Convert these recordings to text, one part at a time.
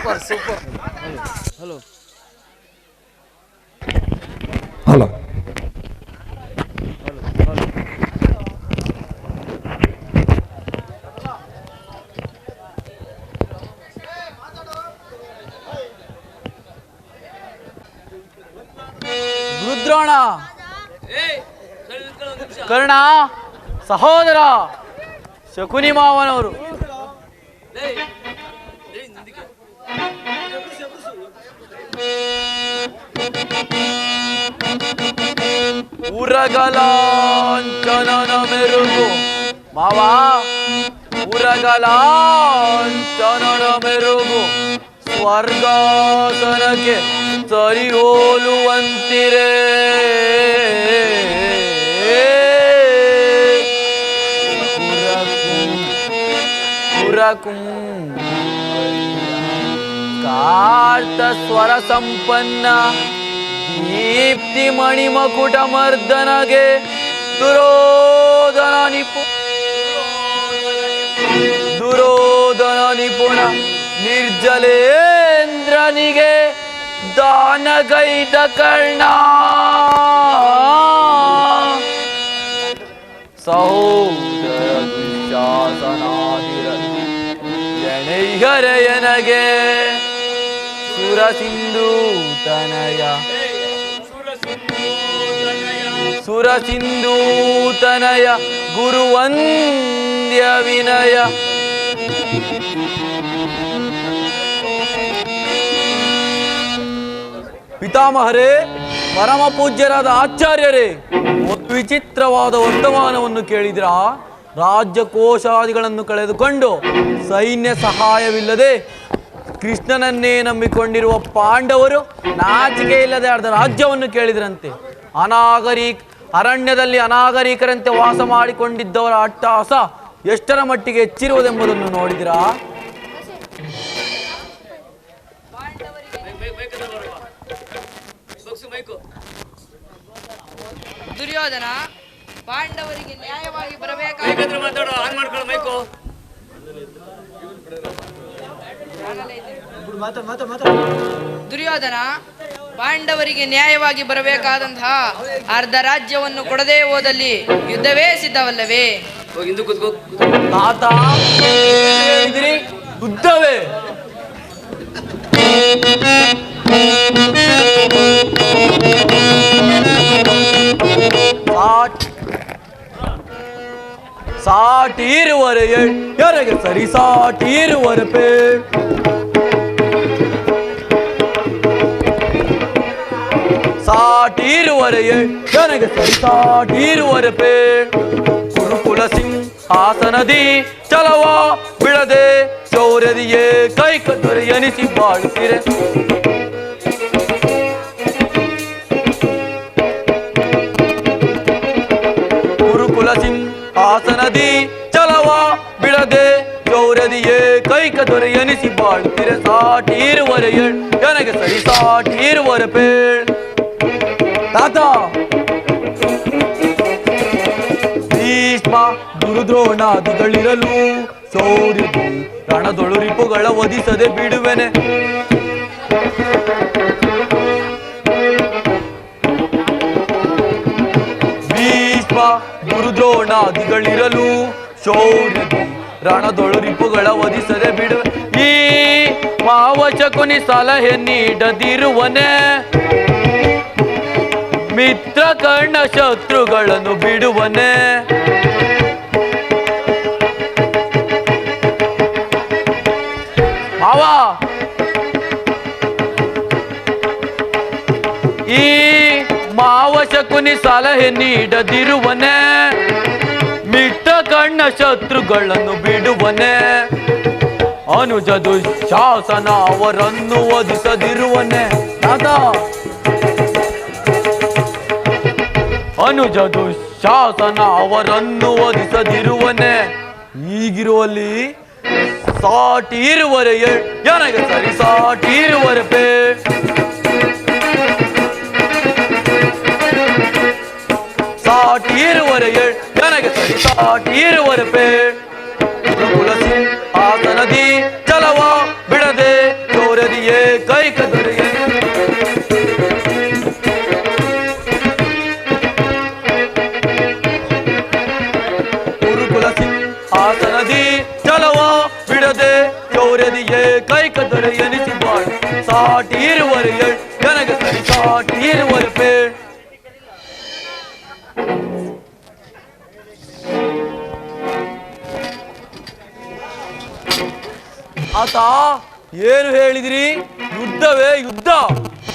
Super super. Hello hello ರುದ್ರೋಣ, ಕರ್ಣ, ಸಹೋದರ ಶಕುನಿ ಮಾವನವರು. ಉರಗಲಾಂಚನನ ಮೆರುಗು ಮಾವ, ಉರಗಲಾಂಚನನ ಮೆರುಗು ಸ್ವರ್ಗಾಸನಕ್ಕೆ ಸರಿ ಹೋಲುವಂತಿರೇ. ಕಾರ್ತ ಸ್ವರ ಸಂಪನ್ನ ದೀಪ್ತಿ ಮಣಿಮಕುಟ ಮರ್ದನಗೆ ದುರೋಧನ ನಿಪುಣ ನಿರ್ಜಲೇಂದ್ರನಿಗೆ ದಾನಗೈದ ಕರ್ಣ. ಸಹೋದರ ದುಶ್ಯಾಸನಾದಿರ ಎನೈಗರೆಯನಗೆ ಸುರಸಿಂಧೂತನಯ ಗುರುವಂದ್ಯ ವಿನಯ. ಪಿತಾಮಹರೇ, ಪರಮ ಪೂಜ್ಯರಾದ ಆಚಾರ್ಯರೇ, ಒಂದು ವಿಚಿತ್ರವಾದ ವರ್ತಮಾನವನ್ನು ಕೇಳಿದ್ರಾ? ರಾಜ್ಯಕೋಶಾದಿಗಳನ್ನು ಕಳೆದುಕೊಂಡು ಸೈನ್ಯ ಸಹಾಯವಿಲ್ಲದೆ ಕೃಷ್ಣನನ್ನೇ ನಂಬಿಕೊಂಡಿರುವ ಪಾಂಡವರು ನಾಚಿಕೆ ಇಲ್ಲದೆ ಅರ್ಧ ರಾಜ್ಯವನ್ನು ಕೇಳಿದ್ರಂತೆ. ಅರಣ್ಯದಲ್ಲಿ ಅನಾಗರಿಕರಂತೆ ವಾಸ ಮಾಡಿಕೊಂಡಿದ್ದವರ ಅಟ್ಟಹಾಸ ಎಷ್ಟರ ಮಟ್ಟಿಗೆ ಹೆಚ್ಚಿರುವುದೆಂಬುದನ್ನು ನೋಡಿದಿರಾ? ದುರ್ಯೋಧನ ಪಾಂಡವರಿಗೆ ನ್ಯಾಯವಾಗಿ ಬರಬೇಕಾದಂತಹ ಅರ್ಧ ರಾಜ್ಯವನ್ನು ಕೊಡದೇ ಹೋದಲ್ಲಿ ಯುದ್ಧವೇ ಸಿದ್ಧವಲ್ಲವೇ? ಯುದ್ಧವೇ ಸಾಟಿರುವರೆ ಯಾರಿಗೆ ಸರಿ ಸಾಟಿರುವರೆ ಪೇ ಸಾಟಿರುವರೆ ನನಗೆ ಸರಿ ಸಾಟಿರುವರೆ ಪೇ. ಗುರುಕುಲ ಸಿಂಹಾಸನದಿ ಚಲವ ಬಿಡದೆ ಶೌರ್ಯದಿಯೇ ಕೈಕ ದೊರೆಯನಿಸಿ ಬಾಳುತ್ತಿರೆ. ಗುರುಕುಲ ಸಿಂಹಾಸನದಿ ಚಲವ ಬಿಡದೆ ಶೌರ್ಯದಿಯೇ ಕೈಕ ದೊರೆಯನಿಸಿ ಬಾಳುತ್ತಿರೆ. ಸಾಟಿರುವರೆ ನನಗೆ ಸರಿ ಸಾಟಿರುವರೆ ಪೇ. ತಾತ ಭೀಷ್ಮ ಗುರುದ್ರೋಣಾದಿಗಳಿರಲು ಶೌರ್ಯದಿ ರಣದೊಳು ರಿಪುಗಳ ವಧಿಸದೆ ಬಿಡುವೆನೆ. ಭೀಷ್ಮ ಗುರುದ್ರೋಣಾದಿಗಳಿರಲು ಶೌರ್ಯದಿ ರಣದೊಳು ರಿಪುಗಳ ವಧಿಸದೆ ಬಿಡುವೆ. ಈ ಮಾವಚಕುನಿ ಸಲಹೆ ನೀಡದಿರುವನೆ, ಮಿತ್ರ ಕರ್ಣ ಶತ್ರುಗಳನ್ನು ಬಿಡುವನೆ. ಮಾವ, ಈ ಮಾವಶಕುನಿ ಸಲಹೆ ನೀಡದಿರುವನೆ, ಮಿತ್ರ ಕರ್ಣ ಶತ್ರುಗಳನ್ನು ಬಿಡುವನೆ. ಅನುಜ ದುಶಾಸನ ಅವರನ್ನು ವಧಿಸದಿರುವನೆ. ಅನುಜ ದುಶಾಸನ ಅವರನ್ನು ವಧಿಸದಿರುವನೆ. ಈಗಿರುವಲ್ಲಿ ಸಾಟಿರುವರೆ ನನಗೆ ಸರಿ ಸಾಟಿರುವರೆ ಪೇ. ಸಾಟಿರುವರೆ ನನಗೆ ಸರಿ ಸಾಟಿರುವರೆ ಪೇ. ಗುರುಕುಲ ಸಿಂಹಾಸನದಿ ಚಲವ ಬಿಡದೆ ಶೌರ್ಯ ಆಸನದಿ ಚಲವ ಬಿಡದೆ ಚೌರ್ಯದಿಯೇ ಕೈಕದರೆ ಎನಿಸಿ ಬಾಳ್ ಸಾಟಿ ಇರುವರು ನನಗೆ ಸರಿ ಸಾಟಿ ಇರುವರು ಪೇ ಆತ ಏನು ಹೇಳಿದ್ರಿ? ಯುದ್ಧವೇ ಯುದ್ಧ.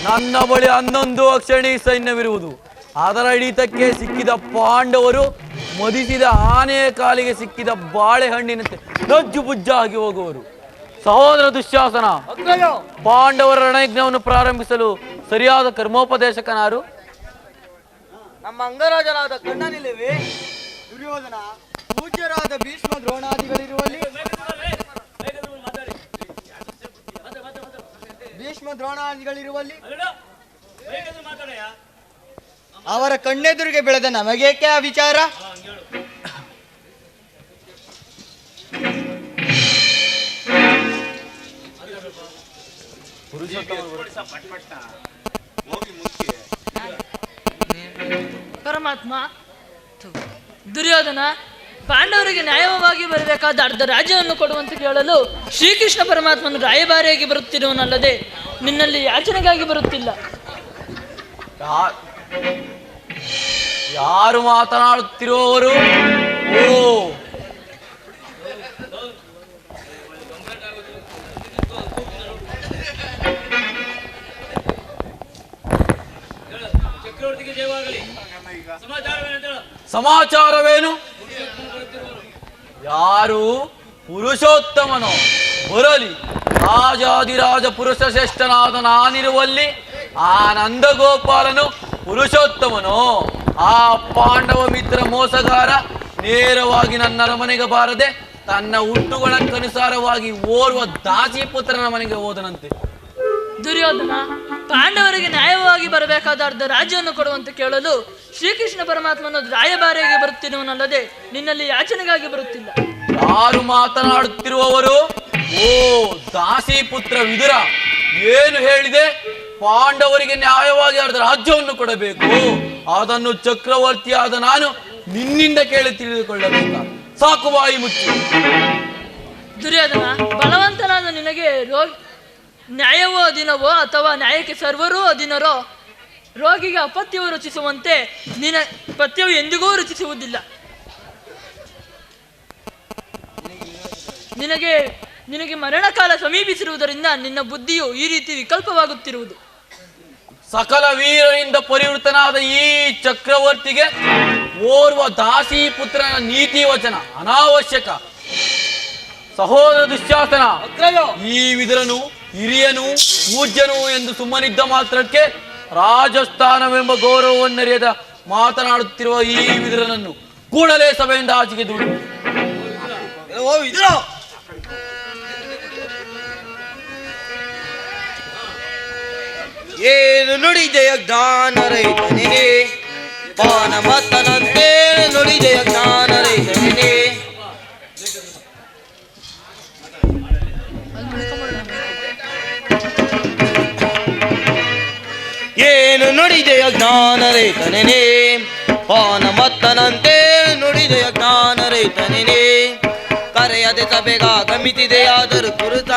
ನನ್ನ ಬಳಿ 11 ಅಕ್ಷರಣಿ ಸೈನ್ಯವಿರುವುದು. ಅದರ ಹಿಡಿತಕ್ಕೆ ಸಿಕ್ಕಿದ ಪಾಂಡವರು ಮದಿಸಿದ ಆನೆಯ ಕಾಲಿಗೆ ಸಿಕ್ಕಿದ ಬಾಳೆಹಣ್ಣಿನಂತೆ ನಜ್ಜು ಬುಜ್ಜಾಗಿ ಹೋಗುವರು. ಸಹೋದರ ದುಶ್ಯಾಸನ, ಪಾಂಡವರ ರಣಯಜ್ಞವನ್ನು ಪ್ರಾರಂಭಿಸಲು ಸರಿಯಾದ ಕರ್ಮೋಪದೇಶಕನಾರು? ನಮ್ಮ ಅಂಗರಾಜರಾದ ಕಣ್ಣನಿಲ್ಲವೇ? ದುರ್ಯೋಧನ, ಪೂಜ್ಯರಾದ ಭೀಷ್ಮ ದ್ರೋಣಾದಿಗಳಿರುವಲ್ಲಿ ಅವರ ಕಣ್ಣೆದುರಿಗೆ ಬೆಳೆದ ನಮಗೇಕೆ ಆ ವಿಚಾರ? ಪರಮಾತ್ಮ, ದುರ್ಯೋಧನ ಪಾಂಡವರಿಗೆ ನ್ಯಾಯವಾಗಿ ಬರಬೇಕಾದ ಅರ್ಧ ರಾಜ್ಯವನ್ನು ಕೊಡುವಂತೆ ಕೇಳಲು ಶ್ರೀಕೃಷ್ಣ ಪರಮಾತ್ಮನು ರಾಯಭಾರಿಯಾಗಿ ಬರುತ್ತಿರುವನಲ್ಲದೆ ನಿನ್ನಲ್ಲಿ ಯಾಚನೆಗಾಗಿ ಬರುತ್ತಿಲ್ಲ. ಯಾರು ಮಾತನಾಡುತ್ತಿರುವವರು? ಓ, ಸಮಾಚಾರವೇನು? ಯಾರು? ಪುರುಷೋತ್ತಮನೋ? ಬರಲಿ. ರಾಜಾದಿರಾಜ ಪುರುಷ ಶ್ರೇಷ್ಠನಾದ ನಾನಿರುವಲ್ಲಿ ಆ ನಂದಗೋಪಾಲನು ಪುರುಷೋತ್ತಮನೋ? ಆ ಪಾಂಡವ ಮಿತ್ರ ಮೋಸಗಾರ ನೇರವಾಗಿ ನನ್ನ ಅರಮನೆಗೆ ಬಾರದೆ ತನ್ನ ಹುಟ್ಟುಗುಣಕ್ಕನುಸಾರವಾಗಿ ಓರ್ವ ದಾಸಿ ಪುತ್ರನ ಮನೆಗೆ ಹೋದನಂತೆ. ದುರ್ಯೋಧನ, ಪಾಂಡವರಿಗೆ ನ್ಯಾಯವಾಗಿ ಬರಬೇಕಾದ ಅರ್ಧ ರಾಜ್ಯವನ್ನು ಕೊಡುವಂತೆ ಕೇಳಲು ಶ್ರೀಕೃಷ್ಣ ಪರಮಾತ್ಮನು ರಾಯಭಾರಿಯಾಗಿ ಬರುತ್ತಿರುವನಲ್ಲದೆ ನಿನ್ನಲ್ಲಿ ಯಾಚನೆಗಾಗಿ ಬರುತ್ತಿಲ್ಲ. ಯಾರು ಮಾತನಾಡುತ್ತಿರುವವರು? ಓ, ದಾಸಿ ಪುತ್ರ ವಿದುರ, ಏನು ಹೇಳಿದೆ? ಪಾಂಡವರಿಗೆ ನ್ಯಾಯವಾಗಿ ಅರ್ಧ ರಾಜ್ಯವನ್ನು ಕೊಡಬೇಕು. ಅದನ್ನು ಚಕ್ರವರ್ತಿಯಾದ ನಾನು ನಿನ್ನಿಂದ ಕೇಳಿ ತಿಳಿದುಕೊಳ್ಳಬೇಕ? ಸಾಕು, ಬಾಯಿ ಮುಚ್ಚು. ದುರ್ಯೋಧನ, ಬಲವಂತನಾದ ನಿನಗೆ ನ್ಯಾಯವೋ ಅಧೀನವೋ ಅಥವಾ ನ್ಯಾಯಕ್ಕೆ ಸರ್ವರೂ ಅಧೀನರೋ? ರೋಗಿಗೆ ಅಪತ್ಯವು ರುಚಿಸುವಂತೆ ಪಥ್ಯವು ಎಂದಿಗೂ ರುಚಿಸುವುದಿಲ್ಲ. ನಿನಗೆ ಮರಣಕಾಲ ಸಮೀಪಿಸಿರುವುದರಿಂದ ನಿನ್ನ ಬುದ್ಧಿಯು ಈ ರೀತಿ ವಿಕಲ್ಪವಾಗುತ್ತಿರುವುದು. ಸಕಲ ವೀರರಿಂದ ಪರಿವೃತನಾದ ಈ ಚಕ್ರವರ್ತಿಗೆ ಓರ್ವ ದಾಸಿ ಪುತ್ರನ ನೀತಿ ವಚನ ಅನಾವಶ್ಯಕ. ಸಹೋದರ ದುಶ್ಯಾಸನ, ಈ ವಿದುರನು ಹಿರಿಯನು ಪೂಜ್ಯನು ಎಂದು ಸುಮ್ಮನಿದ್ದ ಮಾತ್ರಕ್ಕೆ ರಾಜಸ್ಥಾನವೆಂಬ ಗೌರವವನ್ನರಿಯದ ಮಾತನಾಡುತ್ತಿರುವ ಈ ವಿದುರನನ್ನು ಕೂಡಲೇ ಸಭೆಯಿಂದ ಆಚೆಗೆ ದೂಡಿ. ಏನು ನುಡಿದೆಯ ಜ್ಞಾನ ರೈತನೇ, ಪಾನ ಮತ್ತನಂತೆ ನುಡಿದೆಯ ಜ್ಞಾನ ರೈತನೇ. ಏನು ನುಡಿದೆಯ ಜ್ಞಾನ ರೈತನೇ, ಪಾನ ಮತ್ತನಂತೆ ನುಡಿದೆಯ ಜ್ಞಾನ ರೈತನೇ. ಕರೆಯದೆ ಸಭೆಗ ಗಮಿತಿದೆಯಾದರೂ ಕುರುತ,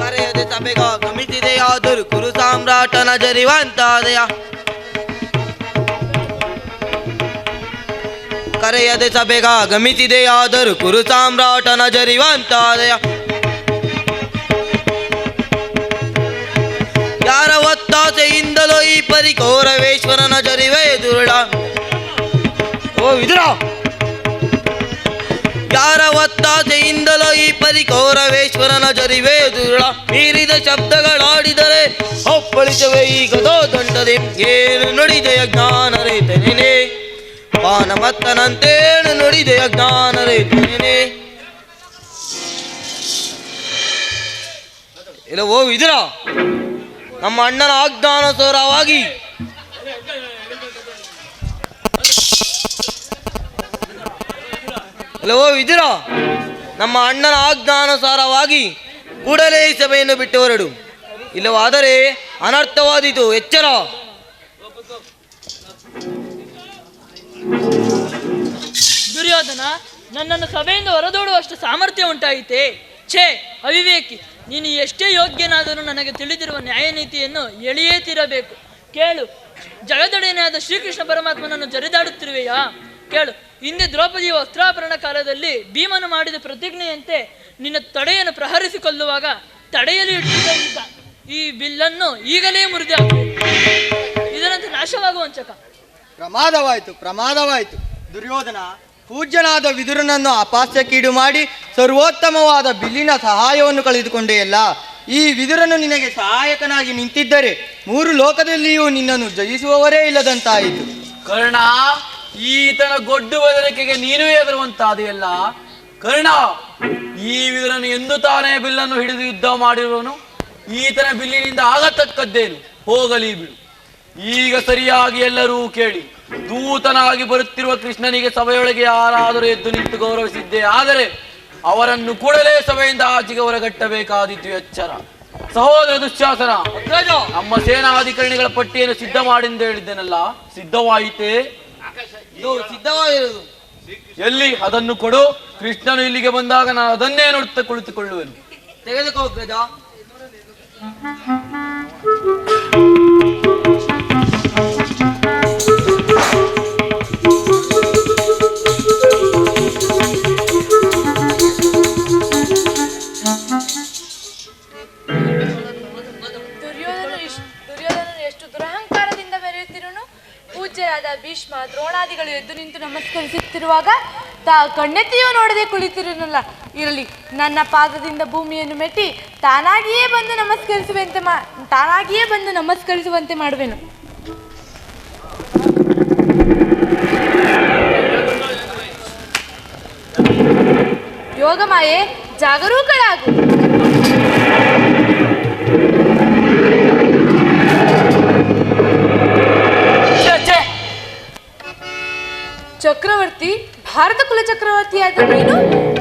ಕರೆಯದೆ ಸಭೆಗ ಗಮಿತಿದೆಯಾದರೂ ಕುರು ಸಾಮ್ರಾಟನ ಜರಿವಂತಾದೆಯ. ಕರೆಯದೆ ಸಭೆಗ ಗಮಿತಿದೆಯಾದರೂ ಕುರು ಸಾಮ್ರಾಟನ ಜರಿವಂತಾದೆಯ. ಯಾರ ಒತ್ತಾಸೆಯಿಂದಲೋ ಈ ಪರಿ ಕೌರವೇಶ್ವರನ ಜರಿವೆ ದುರುಳ. ಓ ವಿದುರ, ಯಾರ ಒತ್ತಾಸೆಯಿಂದಲೋ ಈ ಪರಿ ಕೌರವೇಶ್ವರನ ಜರಿವೆ ದುರುಳ. ಮೀರಿದ ಶಬ್ದಗಳಾಡಿದರೆ ಅಪ್ಪಳಿಸವೆ ಈಗದೋ ದಂಡದೆ. ಏನು ನುಡಿದೆಯ ಜ್ಞಾನ ರೈತನೇ, ಪಾನ ಮತ್ತನಂತೇನು ನುಡಿದೆಯ ಜ್ಞಾನ ರೈತನೇ. ಇಲ್ಲ ಓ ವಿದುರ, ನಮ್ಮ ಅಣ್ಣನ ಆಜ್ಞಾನುಸಾರವಾಗಿ ಓ ವಿದುರ, ನಮ್ಮ ಅಣ್ಣನ ಆಜ್ಞಾನುಸಾರವಾಗಿ ಕೂಡಲೇ ಈ ಸಭೆಯನ್ನು ಬಿಟ್ಟು ಹೊರಡು. ಇಲ್ಲವಾದರೆ ಅನರ್ಥವಾದೀತು. ಎಚ್ಚರ. ದುರ್ಯೋಧನ, ನನ್ನನ್ನು ಸಭೆಯಿಂದ ಹೊರದೋಡುವಷ್ಟು ಸಾಮರ್ಥ್ಯ ಉಂಟಾಯಿತೆ? ಛೇ ಅವಿವೇಕಿ, ನೀನು ಎಷ್ಟೇ ಯೋಗ್ಯನಾದರೂ ನನಗೆ ತಿಳಿದಿರುವ ನ್ಯಾಯ ನೀತಿಯನ್ನು ಎಳೆಯೇ ತೀರಬೇಕು. ಕೇಳು, ಜಗದೊಡೆಯನಾದ ಶ್ರೀಕೃಷ್ಣ ಪರಮಾತ್ಮನನ್ನು ಜರಿದಾಡುತ್ತಿರುವೆಯಾ? ಕೇಳು, ಹಿಂದೆ ದ್ರೌಪದಿಯ ವಸ್ತ್ರಾಪರಣ ಕಾಲದಲ್ಲಿ ಭೀಮನು ಮಾಡಿದ ಪ್ರತಿಜ್ಞೆಯಂತೆ ನಿನ್ನ ತೊಡೆಯನ್ನು ಪ್ರಹರಿಸಿಕೊಳ್ಳುವಾಗ ತಡೆಯಲು ಇಟ್ಟಿದ್ದ ಈ ಬಿಲ್ಲನ್ನು ಈಗಲೇ ಮುರಿದು ಹಾಕಬೇಕು. ಇದರಂತೆ ನಾಶವಾಗುವಂಚಕ. ಪ್ರಮಾದವಾಯಿತು ದುರ್ಯೋಧನ. ಪೂಜ್ಯನಾದ ವಿದುರನನ್ನು ಅಪಾಸ್ಯಕ್ಕೀಡು ಮಾಡಿ ಸರ್ವೋತ್ತಮವಾದ ಬಿಲ್ಲಿನ ಸಹಾಯವನ್ನು ಕಳೆದುಕೊಂಡೆಯಲ್ಲ. ಈ ವಿದುರನು ನಿನಗೆ ಸಹಾಯಕನಾಗಿ ನಿಂತಿದ್ದರೆ 3 ಲೋಕದಲ್ಲಿಯೂ ನಿನ್ನನ್ನು ಜಯಿಸುವವರೇ ಇಲ್ಲದಂತಾಯಿತು. ಕರ್ಣ, ಈತನ ಗೊಡ್ಡು ಬೆದರಿಕೆಗೆ ನೀನು ಎದುರುವಂತಾದೆಯಲ್ಲ. ಕರ್ಣ, ಈ ವಿದುರನು ಎಂದು ತಾನೇ ಬಿಲ್ಲನ್ನು ಹಿಡಿದು ಯುದ್ಧ ಮಾಡಿರುವನು? ಈತನ ಬಿಲ್ಲಿನಿಂದ ಆಗತಕ್ಕದ್ದೇನು? ಹೋಗಲಿ ಬಿಡು. ಈಗ ಸರಿಯಾಗಿ ಎಲ್ಲರೂ ಕೇಳಿ. ದೂತನಾಗಿ ಬರುತ್ತಿರುವ ಕೃಷ್ಣನಿಗೆ ಸಭೆಯೊಳಗೆ ಯಾರಾದರೂ ಎದ್ದು ನಿಂತು ಗೌರವಿಸಿದ್ದೇ ಆದರೆ ಅವರನ್ನು ಕೂಡಲೇ ಸಭೆಯಿಂದ ಆಚೆಗೆ ಹೊರಗಟ್ಟಬೇಕಾದಿತ್ತು. ಎಚ್ಚರ. ಸಹೋದರ ದುಶ್ಯಾಸನ, ನಮ್ಮ ಸೇನಾಧಿಕಾರಿಗಳ ಪಟ್ಟಿಯನ್ನು ಸಿದ್ಧ ಮಾಡಿಂದ ಹೇಳಿದ್ದೇನಲ್ಲ, ಸಿದ್ಧವಾಯಿತೇ? ಸಿದ್ಧವಾಗಿರುವುದು ಎಲ್ಲಿ? ಅದನ್ನು ಕೊಡು. ಕೃಷ್ಣನು ಇಲ್ಲಿಗೆ ಬಂದಾಗ ನಾನು ಅದನ್ನೇ ನೋಡುತ್ತಾ ಕುಳಿತುಕೊಳ್ಳುವೆನು. ತೆಗೆದುಕೋ ಗಜ. ದುರ್ಯೋಧನನು ಎಷ್ಟು ದುರಹಂಕಾರದಿಂದ ಮೆರೆಯುತ್ತಿರುವನು. ಪೂಜ್ಯರಾದ ಭೀಷ್ಮ ದ್ರೋಣಾದಿಗಳು ಎದ್ದು ನಿಂತು ನಮಸ್ಕರಿಸುತ್ತಿರುವಾಗ ಕಣ್ಣೆತ್ತಿಯೂ ನೋಡದೆ ಕುಳಿತಿರಲಿಲ್ಲ. ಇರಲಿ, ನನ್ನ ಪಾದದಿಂದ ಭೂಮಿಯನ್ನು ಮೆಟ್ಟಿ ತಾನಾಗಿಯೇ ಬಂದು ನಮಸ್ಕರಿಸುವಂತೆ ಮಾಡುವೆನು. ಯೋಗಮಾಯೆ, ಜಾಗರೂಕಳಾಗು. ಚಕ್ರವರ್ತಿ, ಭಾರತ ಕುಲ ಚಕ್ರವರ್ತಿಯಾದ ನೀನು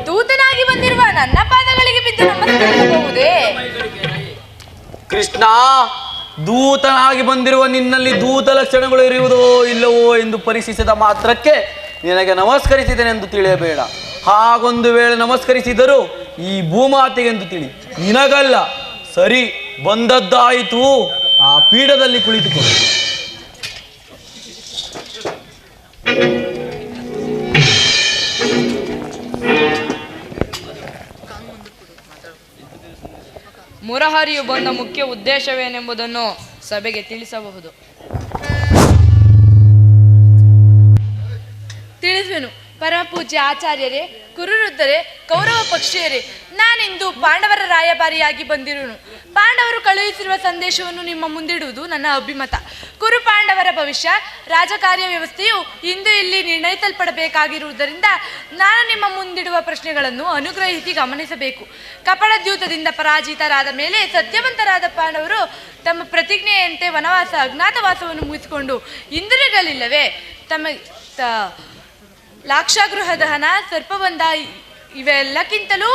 ದೂತನಾಗಿ ಬಂದಿರುವ ನನ್ನ ಪಾದಗಳಿಗೆ ಬಿದ್ದು ನಮಸ್ಕರಿಸಬಹುದೇ? ಕೃಷ್ಣ, ದೂತನಾಗಿ ಬಂದಿರುವ ನಿನ್ನಲ್ಲಿ ದೂತ ಲಕ್ಷಣಗಳು ಇರುವುದೋ ಇಲ್ಲವೋ ಎಂದು ಪರೀಕ್ಷಿಸಿದ ಮಾತ್ರಕ್ಕೆ ನಿನಗೆ ನಮಸ್ಕರಿಸಿದ್ದೇನೆ ಎಂದು ತಿಳಿಯಬೇಡ. ಹಾಗೊಂದು ವೇಳೆ ನಮಸ್ಕರಿಸಿದರೂ ಈ ಭೂಮಾತೆಗೆಂದು ತಿಳಿ, ನಿನಗಲ್ಲ. ಸರಿ, ಬಂದದ್ದಾಯಿತು. ಆ ಪೀಠದಲ್ಲಿ ಕುಳಿತುಕೊಂಡು ಮುರಹರಿಯು ಬಂದ ಮುಖ್ಯ ಉದ್ದೇಶವೇನೆಂಬುದನ್ನು ಸಭೆಗೆ ತಿಳಿಸಬಹುದು. ತಿಳಿಸುವೆನು. ಪರಮಪೂಜ್ಯ ಆಚಾರ್ಯರೇ, ಕುರುವೃದ್ಧರೇ, ಕೌರವ ಪಕ್ಷೀಯರೇ, ನಾನಿಂದು ಪಾಂಡವರ ರಾಯಭಾರಿಯಾಗಿ ಬಂದಿರುವನು. ಪಾಂಡವರು ಕಳುಹಿಸಿರುವ ಸಂದೇಶವನ್ನು ನಿಮ್ಮ ಮುಂದಿಡುವುದು ನನ್ನ ಅಭಿಮತ. ಕುರು ಪಾಂಡವರ ಭವಿಷ್ಯ ರಾಜಕಾರ್ಯ ವ್ಯವಸ್ಥೆಯು ಇಂದು ಇಲ್ಲಿ ನಿರ್ಣಯಿಸಲ್ಪಡಬೇಕಾಗಿರುವುದರಿಂದ ನಾನು ನಿಮ್ಮ ಮುಂದಿಡುವ ಪ್ರಶ್ನೆಗಳನ್ನು ಅನುಗ್ರಹಿಸಿ ಗಮನಿಸಬೇಕು. ಕಪಟದ್ಯೂತದಿಂದ ಪರಾಜಿತರಾದ ಮೇಲೆ ಸತ್ಯವಂತರಾದ ಪಾಂಡವರು ತಮ್ಮ ಪ್ರತಿಜ್ಞೆಯಂತೆ ವನವಾಸ ಅಜ್ಞಾತವಾಸವನ್ನು ಮುಗಿಸಿಕೊಂಡು ಹಿಂದಿರುಗಲಿಲ್ಲವೇ? ಲಾಕ್ಷಾಗೃಹ ದಹನ, ಸರ್ಪಬಂಧ ಇವೆಲ್ಲಕ್ಕಿಂತಲೂ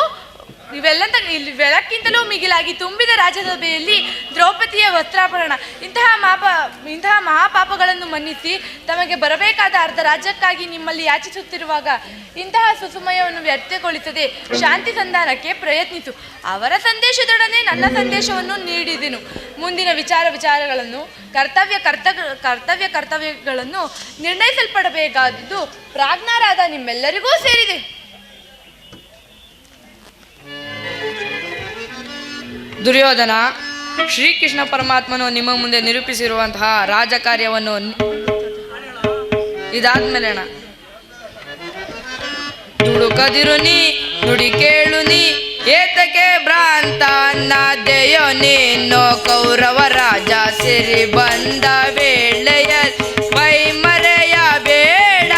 ಮಿಗಿಲಾಗಿ ತುಂಬಿದ ರಾಜ್ಯಸಭೆಯಲ್ಲಿ ದ್ರೌಪದಿಯ ವಸ್ತ್ರಾಪರಣ ಇಂತಹ ಮಹಾಪಾಪಗಳನ್ನು ಮನ್ನಿಸಿ ತಮಗೆ ಬರಬೇಕಾದ ಅರ್ಧ ರಾಜ್ಯಕ್ಕಾಗಿ ನಿಮ್ಮಲ್ಲಿ ಯಾಚಿಸುತ್ತಿರುವಾಗ ಇಂತಹ ಸುಸಮಯವನ್ನು ವ್ಯರ್ಥಗೊಳಿಸದೆ ಶಾಂತಿ ಸಂಧಾನಕ್ಕೆ ಪ್ರಯತ್ನಿಸು. ಅವರ ಸಂದೇಶದೊಡನೆ ನನ್ನ ಸಂದೇಶವನ್ನು ನೀಡಿದೆನು. ಮುಂದಿನ ವಿಚಾರಗಳನ್ನು ಕರ್ತವ್ಯಗಳನ್ನು ನಿರ್ಣಯಿಸಲ್ಪಡಬೇಕಾದದ್ದು ಪ್ರಾಜ್ಞರಾದ ನಿಮ್ಮೆಲ್ಲರಿಗೂ ಸೇರಿದೆ. ದುರ್ಯೋಧನ, ಶ್ರೀಕೃಷ್ಣ ಪರಮಾತ್ಮನು ನಿಮ್ಮ ಮುಂದೆ ನಿರೂಪಿಸಿರುವಂತಹ ರಾಜಕಾರ್ಯವನ್ನು ಇದಾದ್ಮೇಲೆ ದುಡುಕದಿರು ನೀ ನುಡಿ ಕೇಳು ನೀ ಏತಕ್ಕೆ ಭ್ರಾಂತ ಅನ್ನದೆಯೋ ನೀನು ಕೌರವ ರಾಜ ಸಿರಿ ಬಂದ ವೇಳೆಯ ಮೈ ಮರೆಯ ಬೇಡ.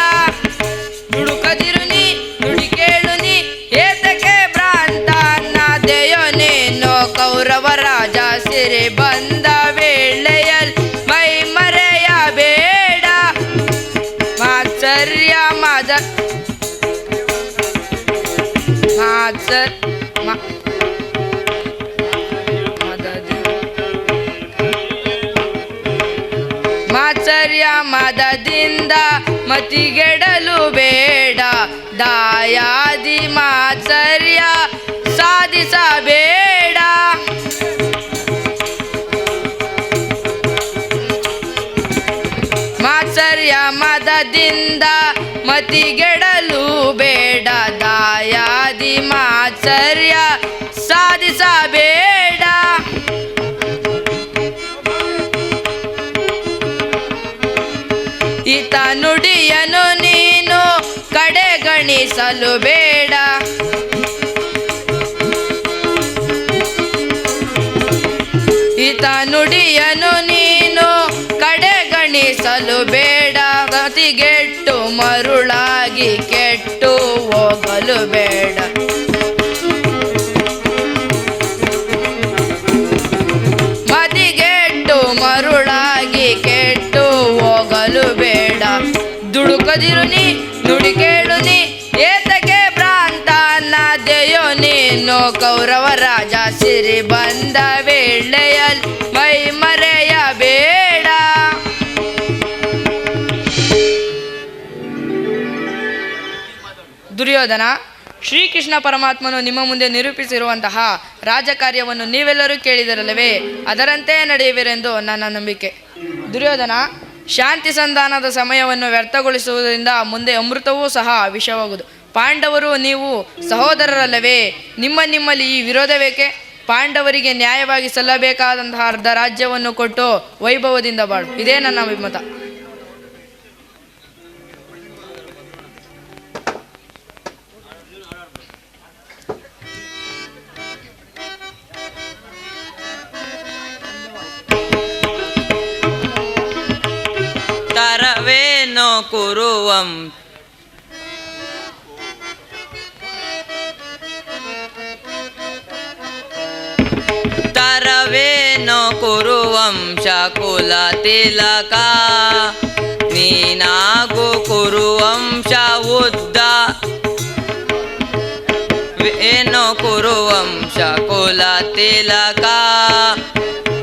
ದುಡುಕದಿರು ನೀ ನುಡಿ ಕೇಳು ನೀ ಏತಕ್ಕೆ ಭ್ರಾಂತ ಅನ್ನದೆಯೋ ನೀನು ಕೌರವ ರಾಜ ಸಿರಿ ಬಂದ ವೇಳೆಯಲ್ ಮೈ ಮರೆಯ ಬೇಡ. ಮಾತ್ಸರ್ಯ ಮಾತ್ಸರ್ಯ ಮದದಿಂದ ಮತಿಗೆಡಲು ಬೇಡ. ದಾಯಾದಿ ಮಾತ್ಸರ್ಯ ಸಾಧಿಸಬೇಡ. ಮಾತ್ಸರ್ಯ ಮದದಿಂದ ಮತಿಗೆಡಲು ಬೇಡ. ದಾಯಾದಿ ಮಾತ್ಸರ್ಯ ಸಾಧಿಸಬೇಡ. ಈತ ನುಡಿಯನು ನೀನು ಕಡೆಗಣಿಸಲು ಬೇಡ. ಈತ ನುಡಿಯನು ನೀನು ಕಡೆಗಣಿಸಲು ಬೇಡ. ಗತಿಗೆಟ್ಟು ಮರುಳಾಗಿ ಕೆಟ್ಟು ಹೋಗಲು ಬೇಡ. ಮತಿಗೆಟ್ಟು ಮರುಳಾಗಿ ಕೆಟ್ಟು ಹೋಗಲು ಬೇಡ. ದುಡುಕದಿರು ನೀ ನುಡಿ ಕೇಳು ನೀ ಏತಕ್ಕೆ ಭ್ರಾಂತ ಅನ್ನದೆಯೋ ನೀನು. ಕೌರವ ರಾಜ ಸಿರಿ ಬಂದ ವೇಳೆಯಲ್ಲಿ ಮೈ ಮರೆಯಬೇಡ. ದುರ್ಯೋಧನ, ಶ್ರೀಕೃಷ್ಣ ಪರಮಾತ್ಮನು ನಿಮ್ಮ ಮುಂದೆ ನಿರೂಪಿಸಿರುವಂತಹ ರಾಜಕಾರ್ಯವನ್ನು ನೀವೆಲ್ಲರೂ ಕೇಳಿದಿರಲ್ಲವೇ? ಅದರಂತೆ ನಡೆಯುವಿರೆಂದು ನನ್ನ ನಂಬಿಕೆ. ದುರ್ಯೋಧನ, ಶಾಂತಿ ಸಂಧಾನದ ಸಮಯವನ್ನು ವ್ಯರ್ಥಗೊಳಿಸುವುದರಿಂದ ಮುಂದೆ ಅಮೃತವೂ ಸಹ ವಿಷವಾಗುವುದು. ಪಾಂಡವರು ನೀವು ಸಹೋದರರಲ್ಲವೇ? ನಿಮ್ಮಲ್ಲಿ ಈ ವಿರೋಧವೇಕೆ? ಪಾಂಡವರಿಗೆ ನ್ಯಾಯವಾಗಿ ಸಲ್ಲಬೇಕಾದಂತಹ ಅರ್ಧ ರಾಜ್ಯವನ್ನು ಕೊಟ್ಟು ವೈಭವದಿಂದ ಬಾಳು. ಇದೇ ನನ್ನ ಅಭಿಮತ. ತರವೇನೋ ಕುರುವಂ ತರವೇನೋ ಕುರುವಂಶ ಕುಲ ತಿಲಕ ನೀನಾಗು ಕುರುವಂಶ ಉದ್ದ ಏನೋ ಕುರುವಂಶ ಕುಲ ತಿಲಕ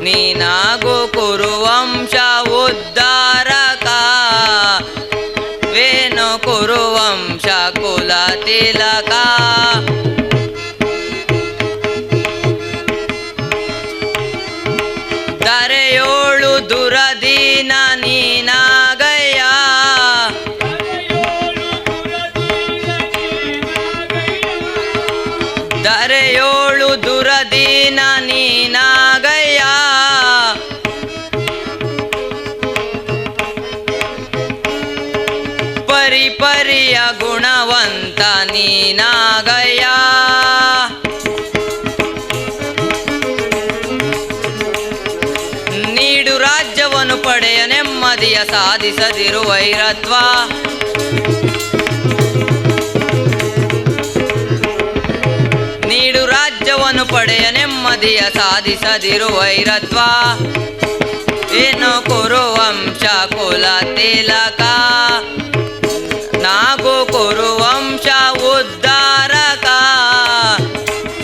ನೀನಾಗು ಕುರುವಂಶ ಉದ್ಧಾರಕ ವೇಣು ಕುರುವಂಶ ಕುಲ ತಿಲಕ ದರೆಯೋಳು ದುರದೀನ ನೀನಾಗಯ್ಯ ದರೆಯೋಳು ದುರದೀನ ನೀನಾಗಯ್ಯ ಪರಿಪರಿಯ ಗುಣವಂತ ನೀನಾಗಯ್ಯ ನೀಡು ರಾಜ್ಯವನ್ನು ಪಡೆಯ ನೆಮ್ಮದಿಯ ಸಾಧಿಸದಿರು ವೈರತ್ವ ನೀಡು ರಾಜ್ಯವನ್ನು ಪಡೆಯ ನೆಮ್ಮದಿಯ ಸಾಧಿಸದಿರು ವೈರತ್ವ ಏನೋ ಕುರುವಂಶ ಕುಲ ತಿಲಕ ನಾಗು ಕುರುವಂಶ ಉದ್ಧಾರಕ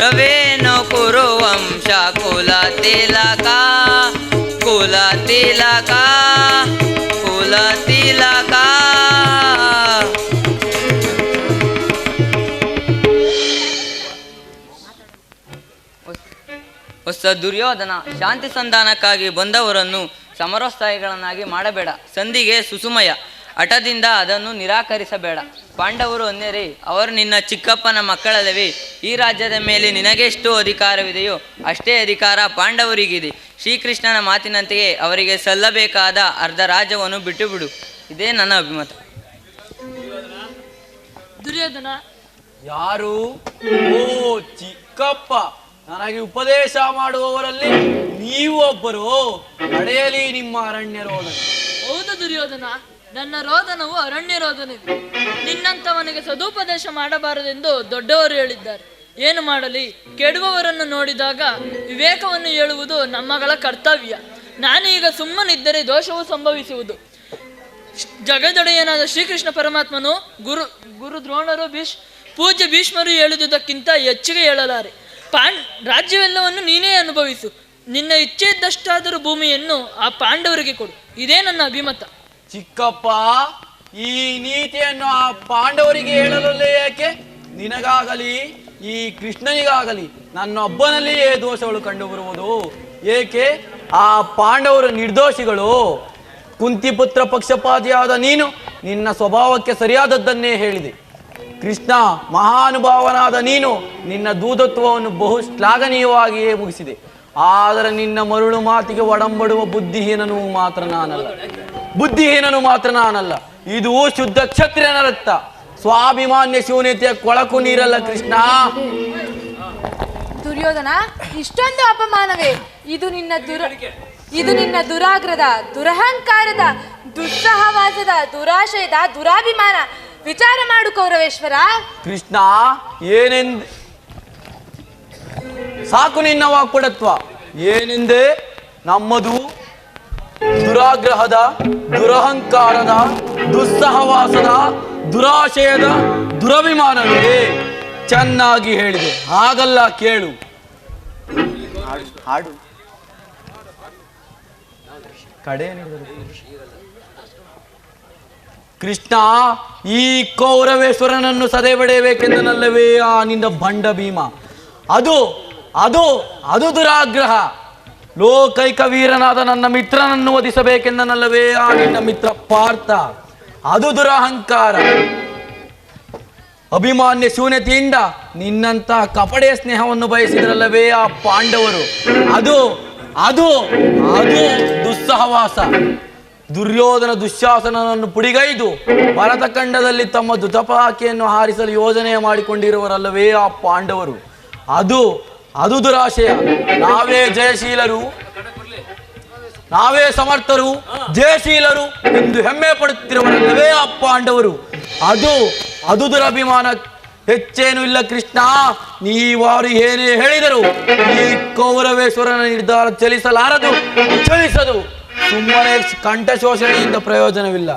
ರವೇಣು ಕುರುವಂಶ ಕುಲ ತಿಲಕ ಕುಲ ತಿಲಕ ಕುಲ ತಿಲಕ ಹೊಸ ದುರ್ಯೋಧನ, ಶಾಂತಿ ಸಂಧಾನಕ್ಕಾಗಿ ಬಂದವರನ್ನು ಸಮರಸ್ಥಾಯಿಗಳನ್ನಾಗಿ ಮಾಡಬೇಡ. ಸಂಧಿಗೆ ಸುಸುಮಯ ಹಠದಿಂದ ಅದನ್ನು ನಿರಾಕರಿಸಬೇಡ. ಪಾಂಡವರು ಅನ್ಯರೇ, ಅವರು ನಿನ್ನ ಚಿಕ್ಕಪ್ಪನ ಮಕ್ಕಳಲ್ಲವೇ? ಈ ರಾಜ್ಯದ ಮೇಲೆ ನಿನಗೆಷ್ಟು ಅಧಿಕಾರವಿದೆಯೋ ಅಷ್ಟೇ ಅಧಿಕಾರ ಪಾಂಡವರಿಗಿದೆ. ಶ್ರೀಕೃಷ್ಣನ ಮಾತಿನಂತೆಯೇ ಅವರಿಗೆ ಸಲ್ಲಬೇಕಾದ ಅರ್ಧ ರಾಜ್ಯವನ್ನು ಬಿಟ್ಟು ಬಿಡು. ಇದೇ ನನ್ನ ಅಭಿಮತ. ದುರ್ಯೋಧನ, ಯಾರು? ಓ ಚಿಕ್ಕಪ್ಪ, ನನಗೆ ಉಪದೇಶ ಮಾಡುವವರಲ್ಲಿ ನೀವು ಒಬ್ಬರು. ನಡೆಯಲಿ ನಿಮ್ಮ ಅರಣ್ಯ ರೋದನ. ಹೌದು ದುರ್ಯೋಧನ, ನನ್ನ ರೋದನವು ಅರಣ್ಯ ರೋದನವೇ. ನಿನ್ನಂಥವನಿಗೆ ಸದುಪದೇಶ ಮಾಡಬಾರದೆಂದು ದೊಡ್ಡವರು ಹೇಳಿದ್ದಾರೆ. ಏನು ಮಾಡಲಿ? ಕೆಡುವವರನ್ನು ನೋಡಿದಾಗ ವಿವೇಕವನ್ನು ಹೇಳುವುದು ನಮ್ಮಗಳ ಕರ್ತವ್ಯ. ನಾನೀಗ ಸುಮ್ಮನಿದ್ದರೆ ದೋಷವು ಸಂಭವಿಸುವುದು. ಜಗದೊಡೆಯನಾದ ಶ್ರೀಕೃಷ್ಣ ಪರಮಾತ್ಮನು ಗುರು ದ್ರೋಣರು ಪೂಜ್ಯ ಭೀಷ್ಮರು ಹೇಳುವುದಕ್ಕಿಂತ ಹೆಚ್ಚಿಗೆ ಹೇಳಲಾರೆ. ರಾಜ್ಯವೆಲ್ಲವನ್ನು ನೀನೇ ಅನುಭವಿಸು. ನಿನ್ನ ಇಚ್ಛೆ ಇದ್ದಷ್ಟಾದರೂ ಭೂಮಿಯನ್ನು ಆ ಪಾಂಡವರಿಗೆ ಕೊಡು. ಇದೇ ನನ್ನ ಅಭಿಮತ. ಚಿಕ್ಕಪ್ಪ, ಈ ನೀತಿಯನ್ನು ಆ ಪಾಂಡವರಿಗೆ ಹೇಳಲಲ್ಲೇ ಯಾಕೆ? ನಿನಗಾಗಲಿ ಈ ಕೃಷ್ಣನಿಗಾಗಲಿ ನನ್ನೊಬ್ಬನಲ್ಲಿಯೇ ದೋಷಗಳು ಕಂಡು ಬರುವುದು ಏಕೆ? ಆ ಪಾಂಡವರು ನಿರ್ದೋಷಿಗಳು. ಕುಂತಿಪುತ್ರ ಪಕ್ಷಪಾತಿಯಾದ ನೀನು ನಿನ್ನ ಸ್ವಭಾವಕ್ಕೆ ಸರಿಯಾದದ್ದನ್ನೇ ಹೇಳಿದೆ. ಕೃಷ್ಣ ಮಹಾನುಭಾವನಾದ ನೀನು ನಿನ್ನ ದೂತತ್ವವನ್ನು ಬಹು ಶ್ಲಾಘನೀಯವಾಗಿಯೇ ಮುಗಿಸಿದೆ. ಆದರೆ ನಿನ್ನ ಮರುಳು ಮಾತಿಗೆ ಒಡಂಬಡುವ ಬುದ್ಧಿಹೀನನು ಮಾತ್ರ ನಾನಲ್ಲ. ಇದು ಶುದ್ಧ ಕ್ಷತ್ರಿಯನ ರಕ್ತ. ಸ್ವಾಭಿಮಾನ್ಯ ಶೂನ್ಯತೆಯ ಕೊಳಕು ನೀರಲ್ಲ ಕೃಷ್ಣ. ದುರ್ಯೋಧನ, ಇಷ್ಟೊಂದು ಅಪಮಾನವೇ? ಇದು ನಿನ್ನ ದುರಾಗ್ರದ, ದುರಹಂಕಾರದ, ದುಸ್ಸಹವಾಸದ, ದುರಾಶಯದ, ದುರಾಭಿಮಾನ. ವಿಚಾರ ಮಾಡು ಕೌರವೇಶ್ವರ. ಕೃಷ್ಣ, ಏನೆಂದು ಸಾಕು ನಿನ್ನ ವಾಕ್ಪಡತ್ವ. ಏನೆಂದೇ? ನಮ್ಮದು ದುರಾಗ್ರಹದ, ದುರಹಂಕಾರದ, ದುಸ್ಸಹವಾಸದ, ದುರಾಶಯದ, ದುರಭಿಮಾನವೇ? ಚೆನ್ನಾಗಿ ಹೇಳಿದೆ. ಹಾಗಲ್ಲ, ಕೇಳು. ಹಾಡು ಕಡೆ ಕೃಷ್ಣ, ಈ ಕೌರವೇಶ್ವರನನ್ನು ಸದೆಬಡೆಯಬೇಕೆಂದನಲ್ಲವೇ ಆ ನಿನ್ನ ಬಂಡ ಭೀಮ? ಅದು ಅದು ಅದು ದುರಾಗ್ರಹ. ಲೋಕೈಕ ವೀರನಾದ ನನ್ನ ಮಿತ್ರನನ್ನು ವಧಿಸಬೇಕೆಂದನಲ್ಲವೇ ಆ ನಿನ್ನ ಮಿತ್ರ ಪಾರ್ಥ? ಅದು ದುರಹಂಕಾರ. ಅಭಿಮಾನ್ಯ ಶೂನ್ಯತೆಯಿಂದ ನಿನ್ನಂತ ಕಪಡೆಯ ಸ್ನೇಹವನ್ನು ಬಯಸಿದ್ರಲ್ಲವೇ ಆ ಪಾಂಡವರು? ಅದು ಅದು ಅದು ದುಸ್ಸಹವಾಸ. ದುರ್ಯೋಧನ ದುಶ್ಯಾಸನನನ್ನು ಪುಡಿಗೈದು ಭರತಖಂಡದಲ್ಲಿ ತಮ್ಮ ದುತಪಹಾಕಿಯನ್ನು ಹಾರಿಸಲು ಯೋಜನೆ ಮಾಡಿಕೊಂಡಿರುವರಲ್ಲವೇ ಆ ಪಾಂಡವರು? ಅದು ಅದು ದುರಾಶಯ. ನಾವೇ ಜಯಶೀಲರು, ನಾವೇ ಸಮರ್ಥರು, ಜಯಶೀಲರು ಎಂದು ಹೆಮ್ಮೆ ಪಡುತ್ತಿರುವರಲ್ಲವೇ ಆ ಪಾಂಡವರು? ಅದು ಅದು ದುರಭಿಮಾನ. ಹೆಚ್ಚೇನು ಇಲ್ಲ ಕೃಷ್ಣ. ನೀವಾರು ಏನೇ ಹೇಳಿದರು ಈ ಕೌರವೇಶ್ವರನ ನಿರ್ಧಾರ ಚಲಿಸದು. ಸುಮ್ಮನೆ ಕಂಠಶೋಷಣೆಯಿಂದ ಪ್ರಯೋಜನವಿಲ್ಲ.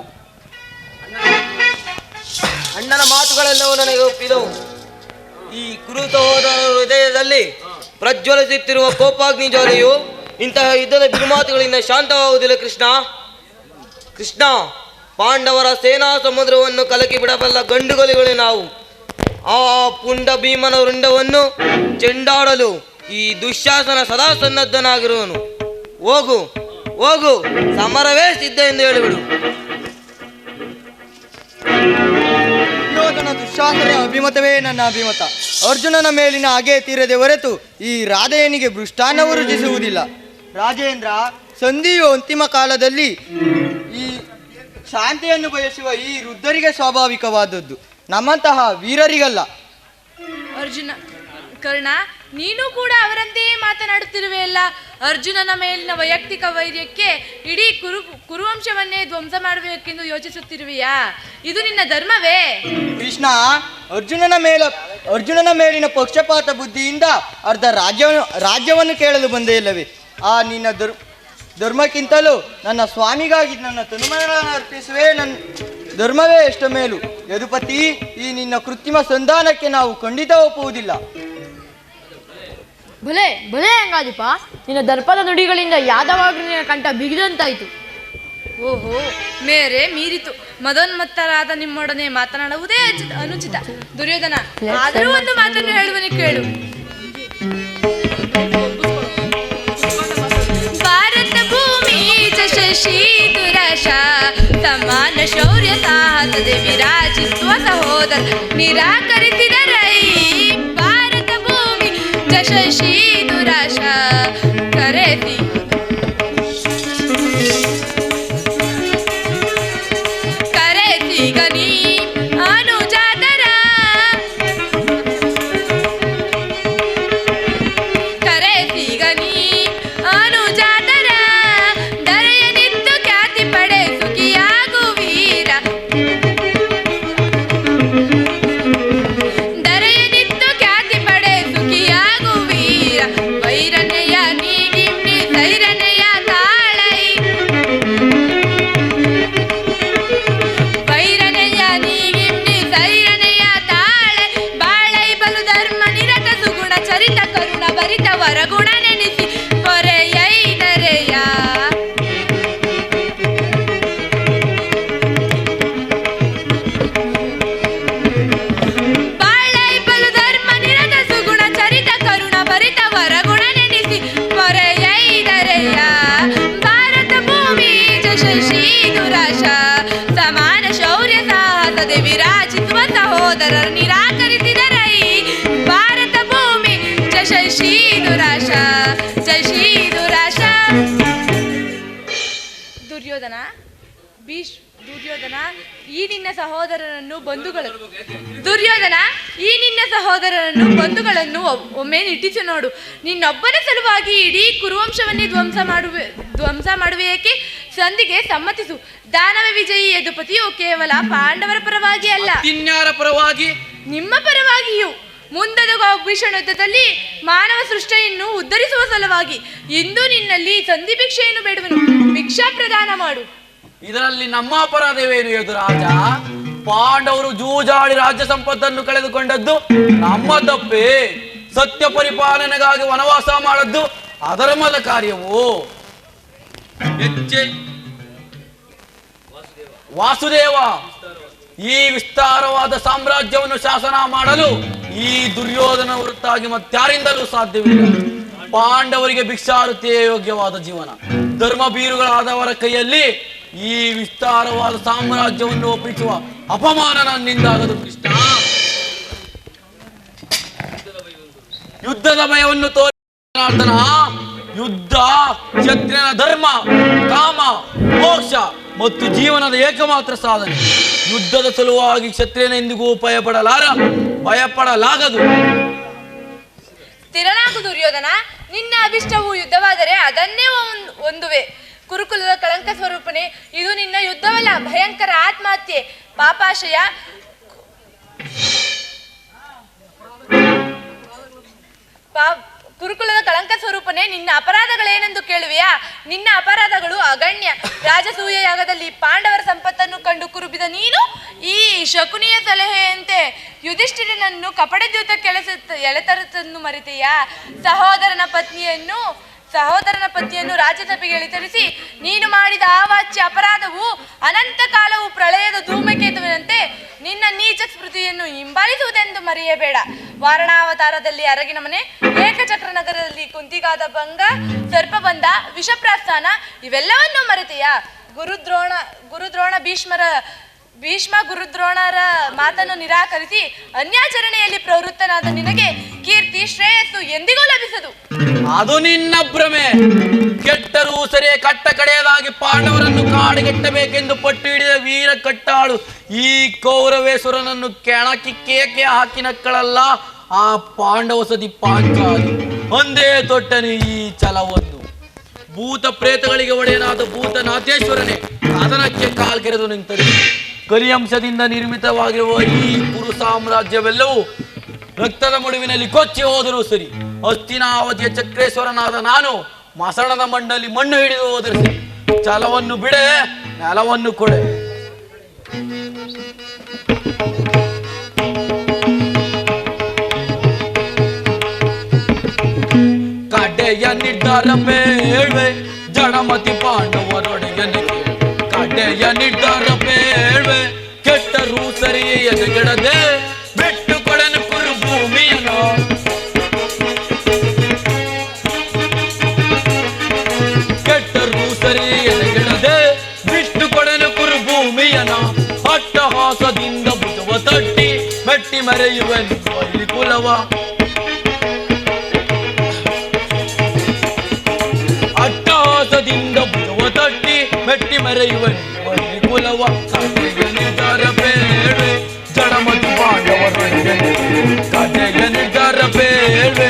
ಅಣ್ಣನ ಮಾತುಗಳೆಲ್ಲವೂ ನನಗೆ ಒಪ್ಪಿದವು. ಈ ಕುರು ಸಹೋದರರ ಹೃದಯದಲ್ಲಿ ಪ್ರಜ್ವಲಿಸುತ್ತಿರುವ ಕೋಪಾಗ್ನಿ ಜ್ವಾಲೆಯು ಇಂತಹ ಯುದ್ಧದ ಬಿರುಮಾತುಗಳಿಂದ ಶಾಂತವಾಗುವುದಿಲ್ಲ ಕೃಷ್ಣ. ಪಾಂಡವರ ಸೇನಾ ಸಮುದ್ರವನ್ನು ಕಲಕಿ ಬಿಡಬಲ್ಲ ಗಂಡುಗಲಿಗಳೇ ನಾವು. ಆ ಪುಂಡ ಭೀಮನ ವೃಂದವನ್ನು ಚೆಂಡಾಡಲು ಈ ದುಶ್ಯಾಸನ ಸದಾ ಸನ್ನದ್ಧನಾಗಿರುವನು. ಹೋಗು, ಸಮರವೇ ಸಿದ್ಧ ಎಂದು ಹೇಳಿಬಿಡು. ದುರ್ಯೋಧನ ದುಶ್ಯಾಸನ ಅಭಿಮತವೇ ನನ್ನ ಅಭಿಮತ. ಅರ್ಜುನನ ಮೇಲಿನ ಹಾಗೆ ತೀರದೆ ಹೊರತು ಈ ರಾಧೆಯನಿಗೆ ಮೃಷ್ಟಾನ್ನವು ರುಚಿಸುವುದಿಲ್ಲ. ರಾಜೇಂದ್ರ, ಸಂಧಿಯು ಅಂತಿಮ ಕಾಲದಲ್ಲಿ ಈ ಶಾಂತಿಯನ್ನು ಬಯಸುವ ಈ ವೃದ್ಧರಿಗೆ ಸ್ವಾಭಾವಿಕವಾದದ್ದು, ನಮ್ಮಂತಹ ವೀರರಿಗಲ್ಲ. ಅರ್ಜುನ, ಕರ್ಣ, ನೀನು ಕೂಡ ಅವರಂತೆಯೇ ಮಾತನಾಡುತ್ತಿರುವೆಯಲ್ಲ. ಅರ್ಜುನನ ಮೇಲಿನ ವೈಯಕ್ತಿಕ ವೈರ್ಯಕ್ಕೆ ಇಡೀ ಕುರುವಂಶವನ್ನೇ ಧ್ವಂಸ ಮಾಡಬೇಕೆಂದು ಯೋಚಿಸುತ್ತಿರುವೆಯಾ? ಇದು ನಿನ್ನ ಧರ್ಮವೇ? ಕೃಷ್ಣ, ಅರ್ಜುನನ ಮೇಲಿನ ಪಕ್ಷಪಾತ ಬುದ್ಧಿಯಿಂದ ಅರ್ಧ ರಾಜ್ಯವನ್ನು ಕೇಳಲು ಬಂದೇ ಇಲ್ಲವೇ? ಆ ನಿನ್ನ ಧರ್ಮಕ್ಕಿಂತಲೂ ನನ್ನ ಸ್ವಾಮಿಗಾಗಿ ನನ್ನ ತನುಮನಗಳನ್ನು ಅರ್ಪಿಸುವೆ. ನನ್ನ ಧರ್ಮವೇ ಎಷ್ಟು ಮೇಲು. ಯದುಪತಿ, ಈ ನಿನ್ನ ಕೃತ್ರಿಮ ಸಂಧಾನಕ್ಕೆ ನಾವು ಖಂಡಿತ ಒಪ್ಪುವುದಿಲ್ಲ. ಭಲೆ ಹೆಂಗಾದಿಪ, ನಿನ್ನ ದರ್ಪದ ನುಡಿಗಳಿಂದ ಯಾದವಾಗ್ರನಿನ ಕಂಠ ಬಿಗಿದಂತಾಯಿತು. ಓಹೋ, ಮೇರೆ ಮೀರಿತು. ಮದೋನ್ಮತ್ತರಾದ ನಿಮ್ಮೊಡನೆ ಮಾತನಾಡುವುದೇ ಅನುಚಿತ. ದುರ್ಯೋಧನ, ಆದರೂ ಒಂದು ಮಾತನ್ನು ಹೇಳುವನಿ ಕೇಳು. ಭಾರತ ಭೂಮಿ ಶಶಿ ದುರಾಶಾ ಸಮಾನ ಶೌರ್ಯ ಸಾಹಸದೆ ವಿರಾಜಿಸುವ ಸಹೋದರ ನಿರಾಕರಿಸಿದರೈ. ಭಾರತ ಭೂಮಿ ಶಶಿ ದುರಾಶಾ ಕರೆಸಿ ಗನಿ ಅನುಜಾತರ ಕರೆಸಿ ಗನಿ ಅನುಜಾತರ ದರೆಯನಿತ್ತು ಖ್ಯಾತಿ ಪಡೆ ಸುಖಿಯಾಗು ವೀರ. ದರೆಯನಿತ್ತು ಖ್ಯಾತಿ ಪಡೆ ಸುಖಿಯಾಗು ವೀರ. ವೈರನ ಯಾಚಿಸುವ ಸಹೋದರರು ನಿರಾಕರಿಸಿದರೈ ಭಾರತ ಭೂಮಿ ಜೈ ಶ್ರೀ ದುರಾಶ ಜೈ ಶ್ರೀ ದುರಾಶ. ದುರ್ಯೋಧನ ಈ ನಿನ್ನ ಸಹೋದರನನ್ನು ಬಂಧುಗಳನ್ನು ಒಮ್ಮೆ ನಿಟ್ಟಿಸಿ ನೋಡು. ನಿನ್ನೊಬ್ಬನ ಸಲುವಾಗಿ ಇಡೀ ಕುರುವಂಶವನ್ನೇ ಧ್ವಂಸ ಮಾಡುವೆಯೇಕೆ? ಸಂಧಿಗೆ ಸಮ್ಮತಿಸು. ದಾನವ ವಿಜಯಿ ಯದುಪತಿಯು ಕೇವಲ ಪಾಂಡವರ ಪರವಾಗಿ ಅಲ್ಲ, ಇನ್ಯಾರ ಪರವಾಗಿ? ನಿಮ್ಮ ಪರವಾಗಿಯೂ. ಮುಂದದ ಭೀಷಣ ಯುದ್ಧದಲ್ಲಿ ಮಾನವ ಸೃಷ್ಟಿಯನ್ನು ಉದ್ಧರಿಸುವ ಸಲುವಾಗಿ ಇಂದು ನಿನ್ನಲ್ಲಿ ಸಂಧಿ ಭಿಕ್ಷೆಯನ್ನು ಬೇಡುವನು. ಭಿಕ್ಷಾ ಪ್ರದಾನ ಮಾಡು. ಇದರಲ್ಲಿ ನಮ್ಮ ಅಪರಾಧವೇನು ಯದುರಾಜ? ಪಾಂಡವರು ಜೂಜಾಡಿ ರಾಜ್ಯ ಸಂಪತ್ತನ್ನು ಕಳೆದುಕೊಂಡದ್ದು ನಮ್ಮ ತಪ್ಪೇ. ಸತ್ಯ ಪರಿಪಾಲನೆಗಾಗಿ ವನವಾಸ ಮಾಡದ್ದು ಅಧರ್ಮದ ಕಾರ್ಯವು. ವಾಸುದೇವ, ಈ ವಿಸ್ತಾರವಾದ ಸಾಮ್ರಾಜ್ಯವನ್ನು ಶಾಸನ ಮಾಡಲು ಈ ದುರ್ಯೋಧನ ಹೊರತಾಗಿ ಮತ್ತಾರಿಂದಲೂ ಸಾಧ್ಯವಿಲ್ಲ. ಪಾಂಡವರಿಗೆ ಭಿಕ್ಷಾವೃತ್ತಿಯೇ ಯೋಗ್ಯವಾದ ಜೀವನ. ಧರ್ಮ ಬೀರುಗಳಾದವರ ಕೈಯಲ್ಲಿ ಈ ವಿಸ್ತಾರವಾದ ಸಾಮ್ರಾಜ್ಯವನ್ನು ಒಪ್ಪಿಸುವ ಅಪಮಾನ ನನ್ನಿಂದಾಗದು ಕೃಷ್ಣ. ಯುದ್ಧದ ಭಯವನ್ನು ತೋರಿದ ಯುದ್ಧ ಕ್ಷತ್ರಿಯನ ಧರ್ಮ, ಕಾಮ, ಮೋಕ್ಷ ಮತ್ತು ಜೀವನದ ಏಕಮಾತ್ರ ಸಾಧನೆ. ಯುದ್ಧದ ಸಲುವಾಗಿ ಕ್ಷತ್ರಿಯನೆಂದಿಗೂ ಭಯಪಡಲಾಗದು. ಸ್ಥಿರನಾಗು ದುರ್ಯೋಧನ. ನಿನ್ನ ಅಭಿಷ್ಟವು ಯುದ್ಧವಾದರೆ ಅದನ್ನೇ ಹೊಂದುವೆ. ಕುರುಕುಲದ ಕಳಂಕ ಸ್ವರೂಪನೇ, ಇದು ನಿನ್ನ ಯುದ್ಧವಲ್ಲ, ಭಯಂಕರ ಆತ್ಮಹತ್ಯೆ, ಪಾಪಾಶಯ. ಕುರುಕುಲದ ಕಳಂಕ ಸ್ವರೂಪನೇ, ನಿನ್ನ ಅಪರಾಧಗಳೇನೆಂದು ಕೇಳುವೆಯಾ? ನಿನ್ನ ಅಪರಾಧಗಳು ಅಗಣ್ಯ. ರಾಜಸೂಯ ಯಾಗದಲ್ಲಿ ಪಾಂಡವರ ಸಂಪತ್ತನ್ನು ಕಂಡು ಕುರುಬಿದ ನೀನು ಈ ಶಕುನಿಯ ಸಲಹೆಯಂತೆ ಯುಧಿಷ್ಠಿರನನ್ನು ಕಪಟದ್ಯೂತ ಎಳೆತರತನ್ನು ಮರೆತೆಯಾ? ಸಹೋದರನ ಪತ್ನಿಯನ್ನು ರಾಜ್ಯಸಭೆಗೆ ಎಳಿತರಿಸಿ ನೀನು ಮಾಡಿದ ಆವಾಚ್ಯ ಅಪರಾಧವು ಅನಂತ ಕಾಲವು ಪ್ರಳಯದ ಧೂಮಕೇತುವಿನಂತೆ ನಿನ್ನ ನೀಚ ಸ್ಮೃತಿಯನ್ನು ಹಿಂಬಾಲಿಸುವುದೆಂದು ಮರೆಯಬೇಡ. ವಾರಣಾವತಾರದಲ್ಲಿ ಅರಗಿನ ಮನೆ, ಏಕಚಕ್ರ ನಗರದಲ್ಲಿ ಕುಂತಿಗಾದ ಭಂಗ, ಸರ್ಪಬಂಧ, ವಿಷಪ್ರಾಸ್ಥಾನ ಇವೆಲ್ಲವನ್ನೂ ಮರೆತೆಯಾ? ಭೀಷ್ಮ ಗುರುದ್ರೋಣರ ಮಾತನ್ನು ನಿರಾಕರಿಸಿ ಅನ್ಯಾಚರಣೆಯಲ್ಲಿ ಪ್ರವೃತ್ತನಾದ ನಿನಗೆ ಕೀರ್ತಿ ಶ್ರೇಯಸ್ಸು ಎಂದಿಗೂ ಲಭಿಸದು. ಅದು ನಿನ್ನ ಭ್ರಮೆ. ಕೆಟ್ಟರೂ ಸರಿ, ಕಟ್ಟ ಕಡೆಯದಾಗಿ ಪಾಂಡವರನ್ನು ಕಾಡಿಗೆಟ್ಟಬೇಕೆಂದು ಪಟ್ಟು ಹಿಡಿದ ವೀರ ಕಟ್ಟಾಳು ಈ ಕೌರವೇಶ್ವರನನ್ನು ಕೆಣಕಿ ಕೇಕೆ ಹಾಕಿ ನಕ್ಕಳಲ್ಲ ಆ ಪಾಂಡವ ಸದಿ ಪಾಂಚಾಲಿ. ಒಂದೇ ತೊಟ್ಟನು ಈ ಛಲವನ್ನು. ಭೂತ ಪ್ರೇತಗಳಿಗೆ ಒಡೆಯನಾದ ಭೂತನಾಥೇಶ್ವರನೇ ಕದನಕ್ಕೆ ಕಾಲ್ಕೆರೆದು ನಿಂತರು. ಕಲಿಯಂಶದಿಂದ ನಿರ್ಮಿತವಾಗಿರುವ ಈ ಕುರು ಸಾಮ್ರಾಜ್ಯವೆಲ್ಲವೂ ರಕ್ತದ ಮುಡುವಿನಲ್ಲಿ ಕೊಚ್ಚಿ ಹೋದರೂ ಸರಿ, ಹಸ್ತಿನಾವತಿಯ ಚಕ್ರೇಶ್ವರನಾದ ನಾನು ಮಸಣದ ಮಂಡಲಿ ಮಣ್ಣು ಹಿಡಿದು ಹೋದರೆ ಸರಿ. ಛಲವನ್ನು ಬಿಡೆ, ನೆಲವನ್ನು ಕೊಡೆ. ಕಡೆಯ ನಿರ್ಧಾರ ಬೇಳ್ವೆ ಜಡಮತಿ ಪಾಂಡವರೊಡೆಯನಿಗೆ. ಕಡೆಯ ನಿರ್ಧಾರ ಬೇಳ್ವೆ ಕೆಟ್ಟರೂ ಸರಿ ಎದೆಗೆಡದೆ ಬಿಟ್ಟು ಕೊಡನು ಕುರು ಭೂಮಿಯನು. ಕೆಟ್ಟರೂ ಸರಿ ಎದೆಗೆಡದೆ ಬಿಟ್ಟು ಕೊಡನು ಕುರು ಭೂಮಿಯನ. ಅಟ್ಟಹಾಸದಿಂದ ಭುಜವ ತಟ್ಟಿ ಮೆಟ್ಟಿ ಮೆರೆಯುವೆನು ವೈಲಿ ಕುಲವ. ಅಟ್ಟಹಾಸದಿಂದ ಭುಜವ ತಟ್ಟಿ ಮೆಟ್ಟಿ ಮೆರೆಯುವೆನು ವೈಲಿ ಕುಲವ. ಕಡೆಯ ನಿರ್ಧಾರ ಬೇಳ್ವೆ ಜಡಮತಿ ಪಾಂಡವರೊಡೆಯನಿಗೆ. ಕಡೆಯ ನಿರ್ಧಾರ ಬೇಳ್ವೆ.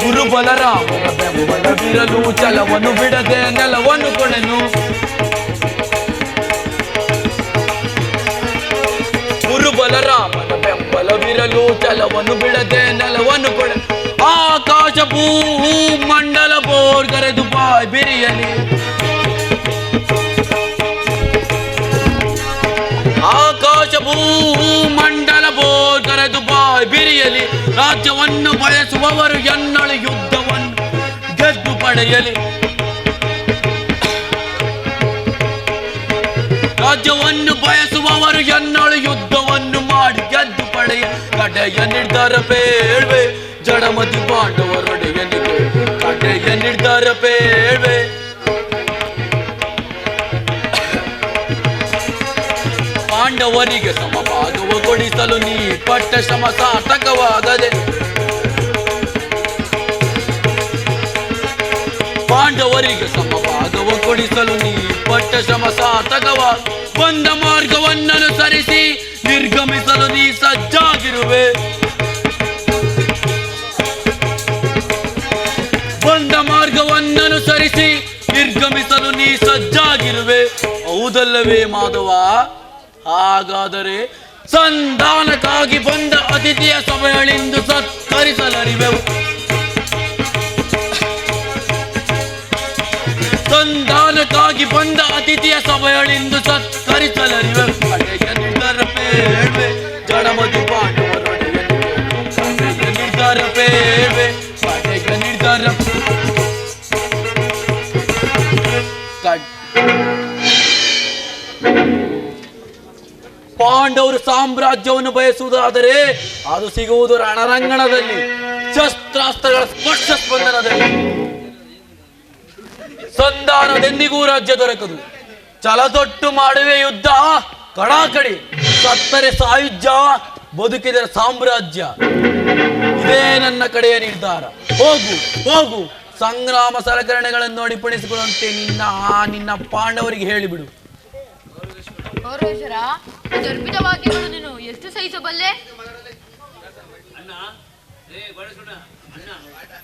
ಗುರುಬಲರಾಮನ ಬೆಂಬಲವಿರಲು ಛಲವನ್ನು ಬಿಡದೆ ನೆಲವನ್ನು ಕೊಡೆನು. ಗುರುಬಲರಾಮನ ಬೆಂಬಲವಿರಲು ಛಲವನ್ನು ಬಿಡದೆ ನೆಲವನ್ನು ಕೊಡೆ. ಆಕಾಶ ಭೂ ಮಂಡಲ ಬೋರ್ ಕರೆದು ಬಾಯ್ ಬಿರಿಯಲಿ. ಆಕಾಶ ಭೂ ಮಂಡಲ ಬೋರ್ ಕರೆದು ಬಾಯ್ ಬಿರಿಯಲಿ. ರಾಜ್ಯವನ್ನು ಬಯಸುವವರು ಎನ್ನಳು ಯುದ್ಧವನ್ನು ಗೆದ್ದು ಪಡೆಯಲಿ. ರಾಜ್ಯವನ್ನು ಬಯಸುವವರು ಎನ್ನಳು ಯುದ್ಧವನ್ನು ಮಾಡಿ ಗೆದ್ದು ಪಡೆಯ. ಕಡೆಯ ನಿರ್ಧಾರ ಬೇಳ್ವೆ ಜಡಮತಿ ಪಾಂಡವರೊಡೆಯನಿಗೆ. ಕಡೆಯ ನಿರ್ಧಾರ ಬೇಳ್ವೆ. ಪಾಂಡವರಿಗೆ ಸಮಭಾಗವ ಕೊಡಿಸಲು ನೀ ಪಟ್ಟ ಶ್ರಮ ಸಾರ್ಥಕವಾಗದೆ, ಪಾಂಡವರಿಗೆ ಸಮಭಾಗವ ಕೊಡಿಸಲು ನೀ ಪಟ್ಟ ಶ್ರಮ ಸಾರ್ಥಕವಾಗ ಬಂದ ಮಾರ್ಗವನ್ನನುಸರಿಸಿ ನಿರ್ಗಮಿಸಲು ನೀ ಸಜ್ಜಾಗಿರುವೆ. ಬಂದ ಮಾರ್ಗವನ್ನನುಸರಿಸಿ ನಿರ್ಗಮಿಸಲು ನೀ ಸಜ್ಜಾಗಿರುವೆ, ಹೌದಲ್ಲವೇ ಮಾಧವ? ಹಾಗಾದರೆ ಸಂಧಾನಕ್ಕಾಗಿ ಬಂದ ಅತಿಥಿಯ ಸಭೆಗಳಿಂದ ಸತ್ಕರಿಸಲರಿವೆವು. ಸಂಧಾನಕ್ಕಾಗಿ ಬಂದ ಅತಿಥಿಯ ಸಭೆಗಳಿಂದ ಸತ್ಕರಿಸಲರಿವೆವು. ಕಡೆಗೆ ನಿರ್ಧಾರ ಬೇಡ್ವೆ ಜಡಮತಿ ಪಾಂಡವರೊಡೆಗೆ, ಕಡೆಗೆ ನಿರ್ಧಾರ ಬೇಡ್ವೆ, ಕಡೆಗೆ ನಿರ್ಧಾರ ಪಾಂಡವರು ಸಾಮ್ರಾಜ್ಯವನ್ನು ಬಯಸುವುದಾದರೆ ಅದು ಸಿಗುವುದು ರಣರಂಗಣದಲ್ಲಿ, ಶಸ್ತ್ರಾಸ್ತ್ರಗಳ ಸ್ಪರ್ಶ ಸ್ಪಂದನದಲ್ಲಿ. ಸಂಧಾನದೆಂದಿಗೂ ರಾಜ್ಯ ದೊರಕದು. ಛಲತೊಟ್ಟು ಮಾಡುವೆ ಯುದ್ಧ ಕಡಾಕಡಿ, ಸತ್ತರೆ ಸಾಯುಜ್ಯ, ಬದುಕಿದರೆ ಸಾಮ್ರಾಜ್ಯ. ಇದೇ ನನ್ನ ಕಡೆಯ ನಿರ್ಧಾರ. ಹೋಗು ಹೋಗು, ಸಂಗ್ರಾಮ ಸಲಕರಣೆಗಳನ್ನು ಅಡಿಪಡಿಸಿಕೊಳ್ಳುವಂತೆ ನಿನ್ನ ಪಾಂಡವರಿಗೆ ಹೇಳಿಬಿಡು. ಗೌರವೇಶ್ವರ, ಈ ಗರ್ಭಿತ ವಾಕ್ಯಗಳು ನೀನು ಎಷ್ಟು ಸಹಿಸಬಲ್ಲೆ?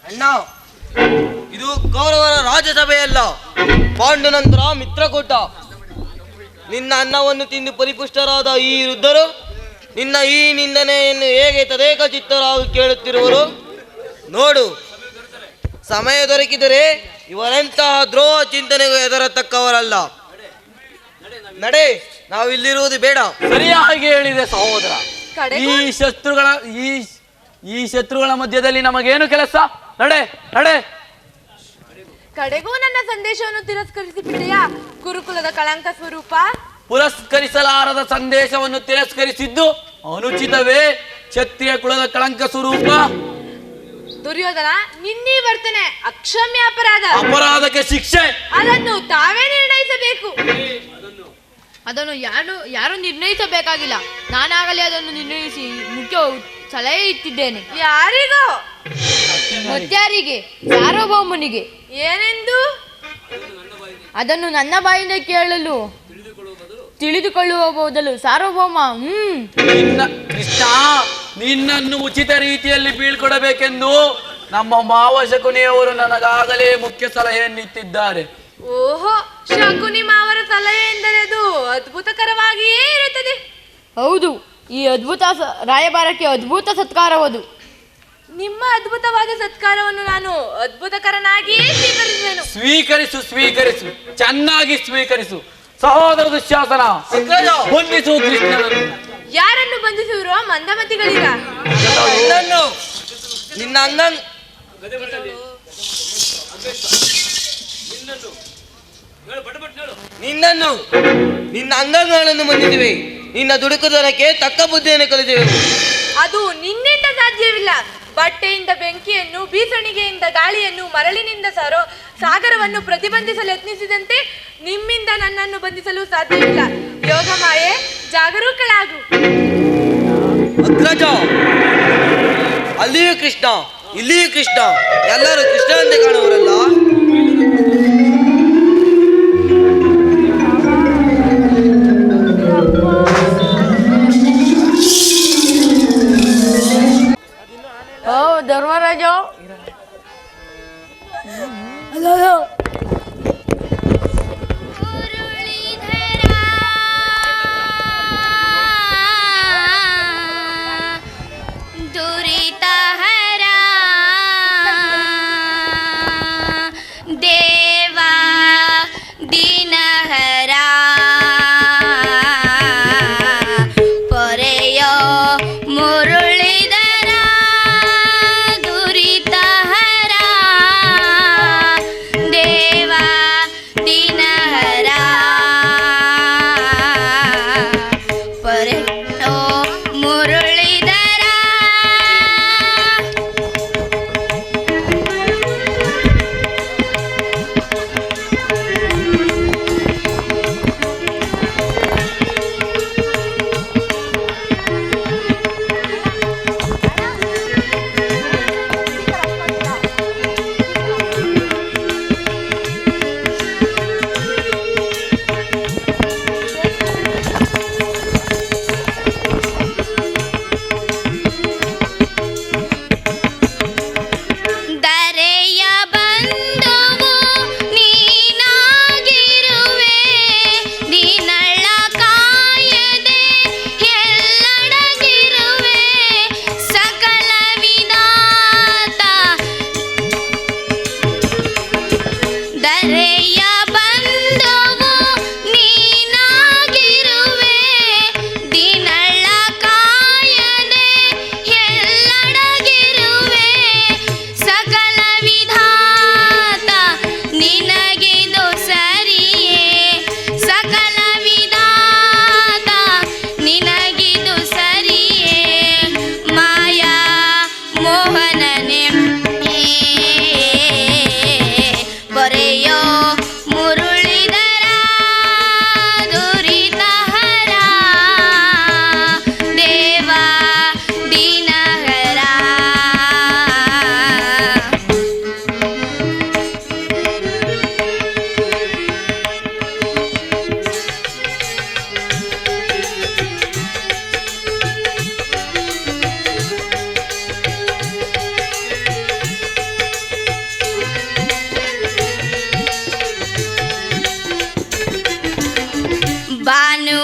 ಅಣ್ಣ, ಇದು ಕೌರವರ ರಾಜಸಭೆಯಲ್ಲ, ಪಾಂಡುನಂತರ ಮಿತ್ರಕೂಟ. ನಿನ್ನ ಅನ್ನವನ್ನು ತಿಂದು ಪರಿಪುಷ್ಟರಾದ ಈ ವೃದ್ಧರು ನಿನ್ನ ಈ ನಿಂದನೆಯನ್ನು ಹೇಗೆ ತದೇಕ ಚಿತ್ತರಾಗಿ ಕೇಳುತ್ತಿರುವರು ನೋಡು. ಸಮಯ ದೊರಕಿದರೆ ಇವರಂತಹ ದ್ರೋಹ ಚಿಂತನೆಗೂ ಹೆದರತಕ್ಕವರಲ್ಲ. ನಡೆ, ನಾವಿಲ್ಲಿರುವುದು ಬೇಡ. ಸರಿಯಾಗಿ ಹೇಳಿದೆ ಸಹೋದರ. ಈ ಶತ್ರುಗಳ ಮಧ್ಯದಲ್ಲಿ ನಮಗೇನು ಕೆಲಸ? ನಡೆ ನಡೆ. ಕಡೆಗೂ ನನ್ನ ಸಂದೇಶವನ್ನು ತಿರಸ್ಕರಿಸಿ ಬಿಟ್ಟೆಯಾ ಗುರುಕುಲದ ಕಳಂಕ ಸ್ವರೂಪ? ಪುರಸ್ಕರಿಸಲಾರದ ಸಂದೇಶವನ್ನು ತಿರಸ್ಕರಿಸಿದ್ದು ಅನುಚಿತವೇ ಕ್ಷತ್ರಿಯ ಕುಲದ ಕಳಂಕ ಸ್ವರೂಪ? ದುರ್ಯೋಧನ, ನಿನ್ನೀ ವರ್ತನೆ ಅಕ್ಷಮ್ಯ ಅಪರಾಧ. ಅಪರಾಧಕ್ಕೆ ಶಿಕ್ಷೆ ಅದನ್ನು ತಾವೇ ನಿರ್ಣಯಿಸಬೇಕು. ಅದನ್ನು ಯಾರು ನಿರ್ಣಯಿಸಬೇಕಾಗಿಲ್ಲ. ನಾನಾಗಲೇ ಅದನ್ನು ನಿರ್ಣಯಿಸಿ ಮುಖ್ಯ ಸಲಹೆ ಇಟ್ಟಿದ್ದೇನೆ. ಯಾರಿಗೋ? ಮತ್ಯಾರಿಗೆ? ಸಾರ್ವಭೌಮನಿಗೆ. ಏನೆಂದು? ಅದನ್ನು ನನ್ನ ಬಾಯಿಂದ ಕೇಳಲು ತಿಳಿದುಕೊಳ್ಳುವ ಬದಲು ಸಾರ್ವಭೌಮ. ಕೃಷ್ಣ, ನಿನ್ನನ್ನು ಉಚಿತ ರೀತಿಯಲ್ಲಿ ಬೀಳ್ಕೊಡಬೇಕೆಂದು ನಮ್ಮ ಮಾವ ಶಕುನಿಯವರು ನನಗಾಗಲೇ ಮುಖ್ಯ ಸಲಹೆಯನ್ನಿತ್ತಿದ್ದಾರೆ. ಓಹೋ, ಶಕುನಿ ಮಾವರ ಸಲಹೆ ಎಂದರೆ ಅದು ಅದ್ಭುತಕರವಾಗಿಯೇ ಇರುತ್ತದೆ. ಹೌದು, ಈ ಅದ್ಭುತ ರಾಯಭಾರಕ್ಕೆ ಅದ್ಭುತ ಸತ್ಕಾರವದು. ನಿಮ್ಮ ಅದ್ಭುತವಾದ ಸತ್ಕಾರವನ್ನು ನಾನು ಅದ್ಭುತಕರನಾಗಿಯೇ ಸ್ವೀಕರಿಸುವೆನು. ಸ್ವೀಕರಿಸು ಸ್ವೀಕರಿಸು, ಚೆನ್ನಾಗಿ ಸ್ವೀಕರಿಸು. ಸಹೋದರ ದುಶ್ಯಾಸನ, ಬಂಧಿಸು ಕೃಷ್ಣನನ್ನು. ಯಾರನ್ನು ಬಂಧಿಸುವಿರೋ? ಮಂದಮತಿಗಳಿಗ? ನಿನ್ನ ಅಂಗಂಗ್ ನಿನ್ನ ಅಂಗಗಳನ್ನು ಬಂದಿದ್ದೇವೆ. ನಿನ್ನ ದುಡುಕುದನಕ್ಕೆ ತಕ್ಕ ಬುದ್ಧಿಯನ್ನು ಕಲಿತೇವೆ. ಅದು ನಿನ್ನಿಂದ ಸಾಧ್ಯವಿಲ್ಲ. ಬಟ್ಟೆಯಿಂದ ಬೆಂಕಿಯನ್ನು, ಬೀಸಣಿಗೆಯಿಂದ ಗಾಳಿಯನ್ನು, ಮರಳಿನಿಂದ ಸಾಗರವನ್ನು ಪ್ರತಿಬಂಧಿಸಲು ಯತ್ನಿಸಿದಂತೆ ನಿಮ್ಮಿಂದ ನನ್ನನ್ನು ಬಂಧಿಸಲು ಸಾಧ್ಯವಿಲ್ಲ. ಯೋಗ ಮಾಯೆ, ಜಾಗರೂಕಳಾಗು. ಅಗ್ರಜ, ಅಲ್ಲಿಯೂ ಕೃಷ್ಣ, ಇಲ್ಲಿಯೂ ಕೃಷ್ಣ, ಎಲ್ಲರೂ ಕೃಷ್ಣನಂತೆ ಕಾಣುವರಲ್ಲ. ಓ ಧರ್ಮರಾಜ, ದುರಿತ ಹರ ದೇ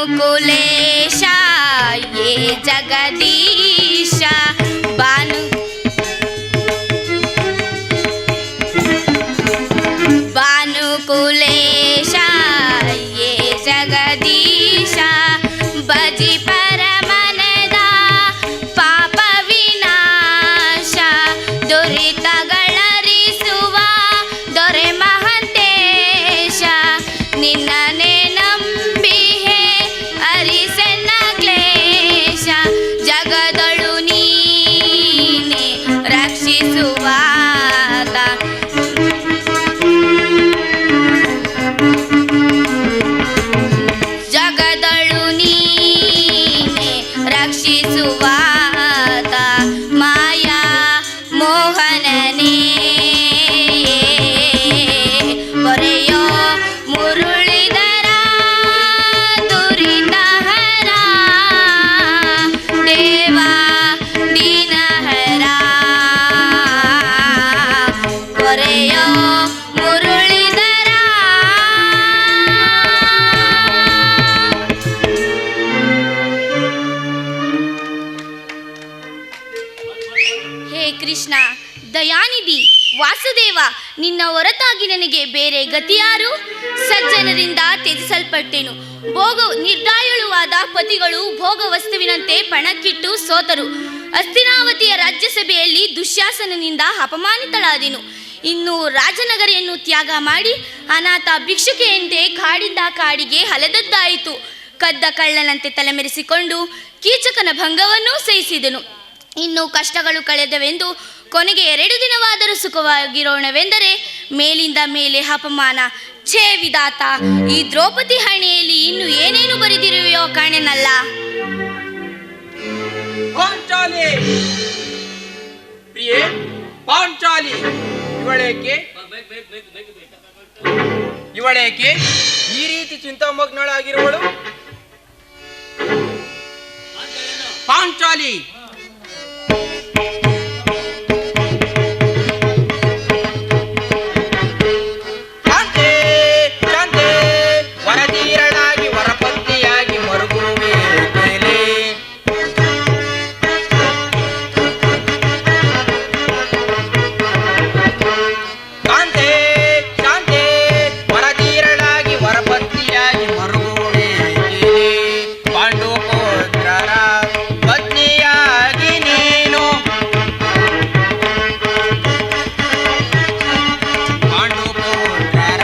ಭಾನುಕುಲೇಶ ಯೇ ಜಗದೀಶ ಭಾನುಕುಲೇಶ ಯೇ ಜಗದೀಶ ಭಜಿ ಪರಮನದ ಪಾಪ ವಿನಾಶ ದುರಿತಗಳರಿಸುವ ದೊರೆ ಮಹಂತೇಶ ನಿನ್ನನೆ ನಂಬಿಹೆ ಅರಿಸೆನ್ನ ಕ್ಲೇಶ ಜಗದಳು ನೀನೆ ರಕ್ಷಿಸುವಾತ ಜಗದಳು ನೀನೆ ರಕ್ಷಿಸುವಾತ ಮಾಯಾ ಮೋಹನನೇ ಕೊರೆಯೋ ಮುರುಳಿದರ ದುರಿತಹರ ದೇವಾ ದೀನಹರ ಕೊರೆಯೋ ಮುರುಳಿದರ ಹೇ ಕೃಷ್ಣ ದಯಾನಿಧಿ ವಾಸುದೇವ ನಿನ್ನ ಹೊರತಾಗಿ ನನಗೆ ಬೇರೆ ಗತಿಯಾರು ಸಜ್ಜನರಿಂದ ತ್ಯಜಿಸಲ್ಪಟ್ಟೆನು ಭೋಗ ನಿರ್ದಯಳುವಾದ ಪತಿಗಳು ಭೋಗ ವಸ್ತುವಿನಂತೆ ಪಣಕ್ಕಿಟ್ಟು ಸೋತರು ಹಸ್ತಿನಾವತಿಯ ರಾಜ್ಯಸಭೆಯಲ್ಲಿ ದುಶ್ಯಾಸನನಿಂದ ಅಪಮಾನಿತಳಾದೆನು ಇನ್ನು ರಾಜನಗರಿಯನ್ನು ತ್ಯಾಗ ಮಾಡಿ ಅನಾಥ ಭಿಕ್ಷುಕೆಯಂತೆ ಕಾಡಿಂದ ಕಾಡಿಗೆ ಅಲೆದದ್ದಾಯಿತು ಕದ್ದ ಕಳ್ಳನಂತೆ ತಲೆಮೆರೆಸಿಕೊಂಡು ಕೀಚಕನ ಭಂಗವನ್ನೂ ಸಹಿಸಿದನು ಇನ್ನು ಕಷ್ಟಗಳು ಕಳೆದವೆಂದು ಕೊನೆಗೆ 2 ದಿನವಾದರೂ ಸುಖವಾಗಿರೋಣವೆಂದರೆ ಮೇಲಿಂದ ಮೇಲೆ ಅಪಮಾನ ಛೇ ವಿಧಾತ ಈ ದ್ರೌಪದಿ ಹಣೆಯಲ್ಲಿ ಇನ್ನು ಏನೇನು ಬರೆದಿರುವೆಯೋ ಕಾಣೆನಲ್ಲ ಪಾಂಚಾಲಿ ಪ್ರಿಯೆ ಪಾಂಚಾಲಿ ಇವಳೇಕೆ ಈ ರೀತಿ ಚಿಂತಾಮಗ್ನಳಾಗಿರುವಳು ಪಾಂಚಾಲಿ ವರದೀರಳಾಗಿ ವರಪತ್ನಿಯಾಗಿ ಮರುಗುವೆ ಕಾಂತೆ ಶಾಂತೆ ವರದೀರಳಾಗಿ ವರಪತ್ನಿಯಾಗಿ ಮರುಗುವೆ ಪಾಂಡುಪುತ್ರರ ಪತ್ನಿಯಾಗಿ ನೀನು ಪಾಂಡುಪುತ್ರರ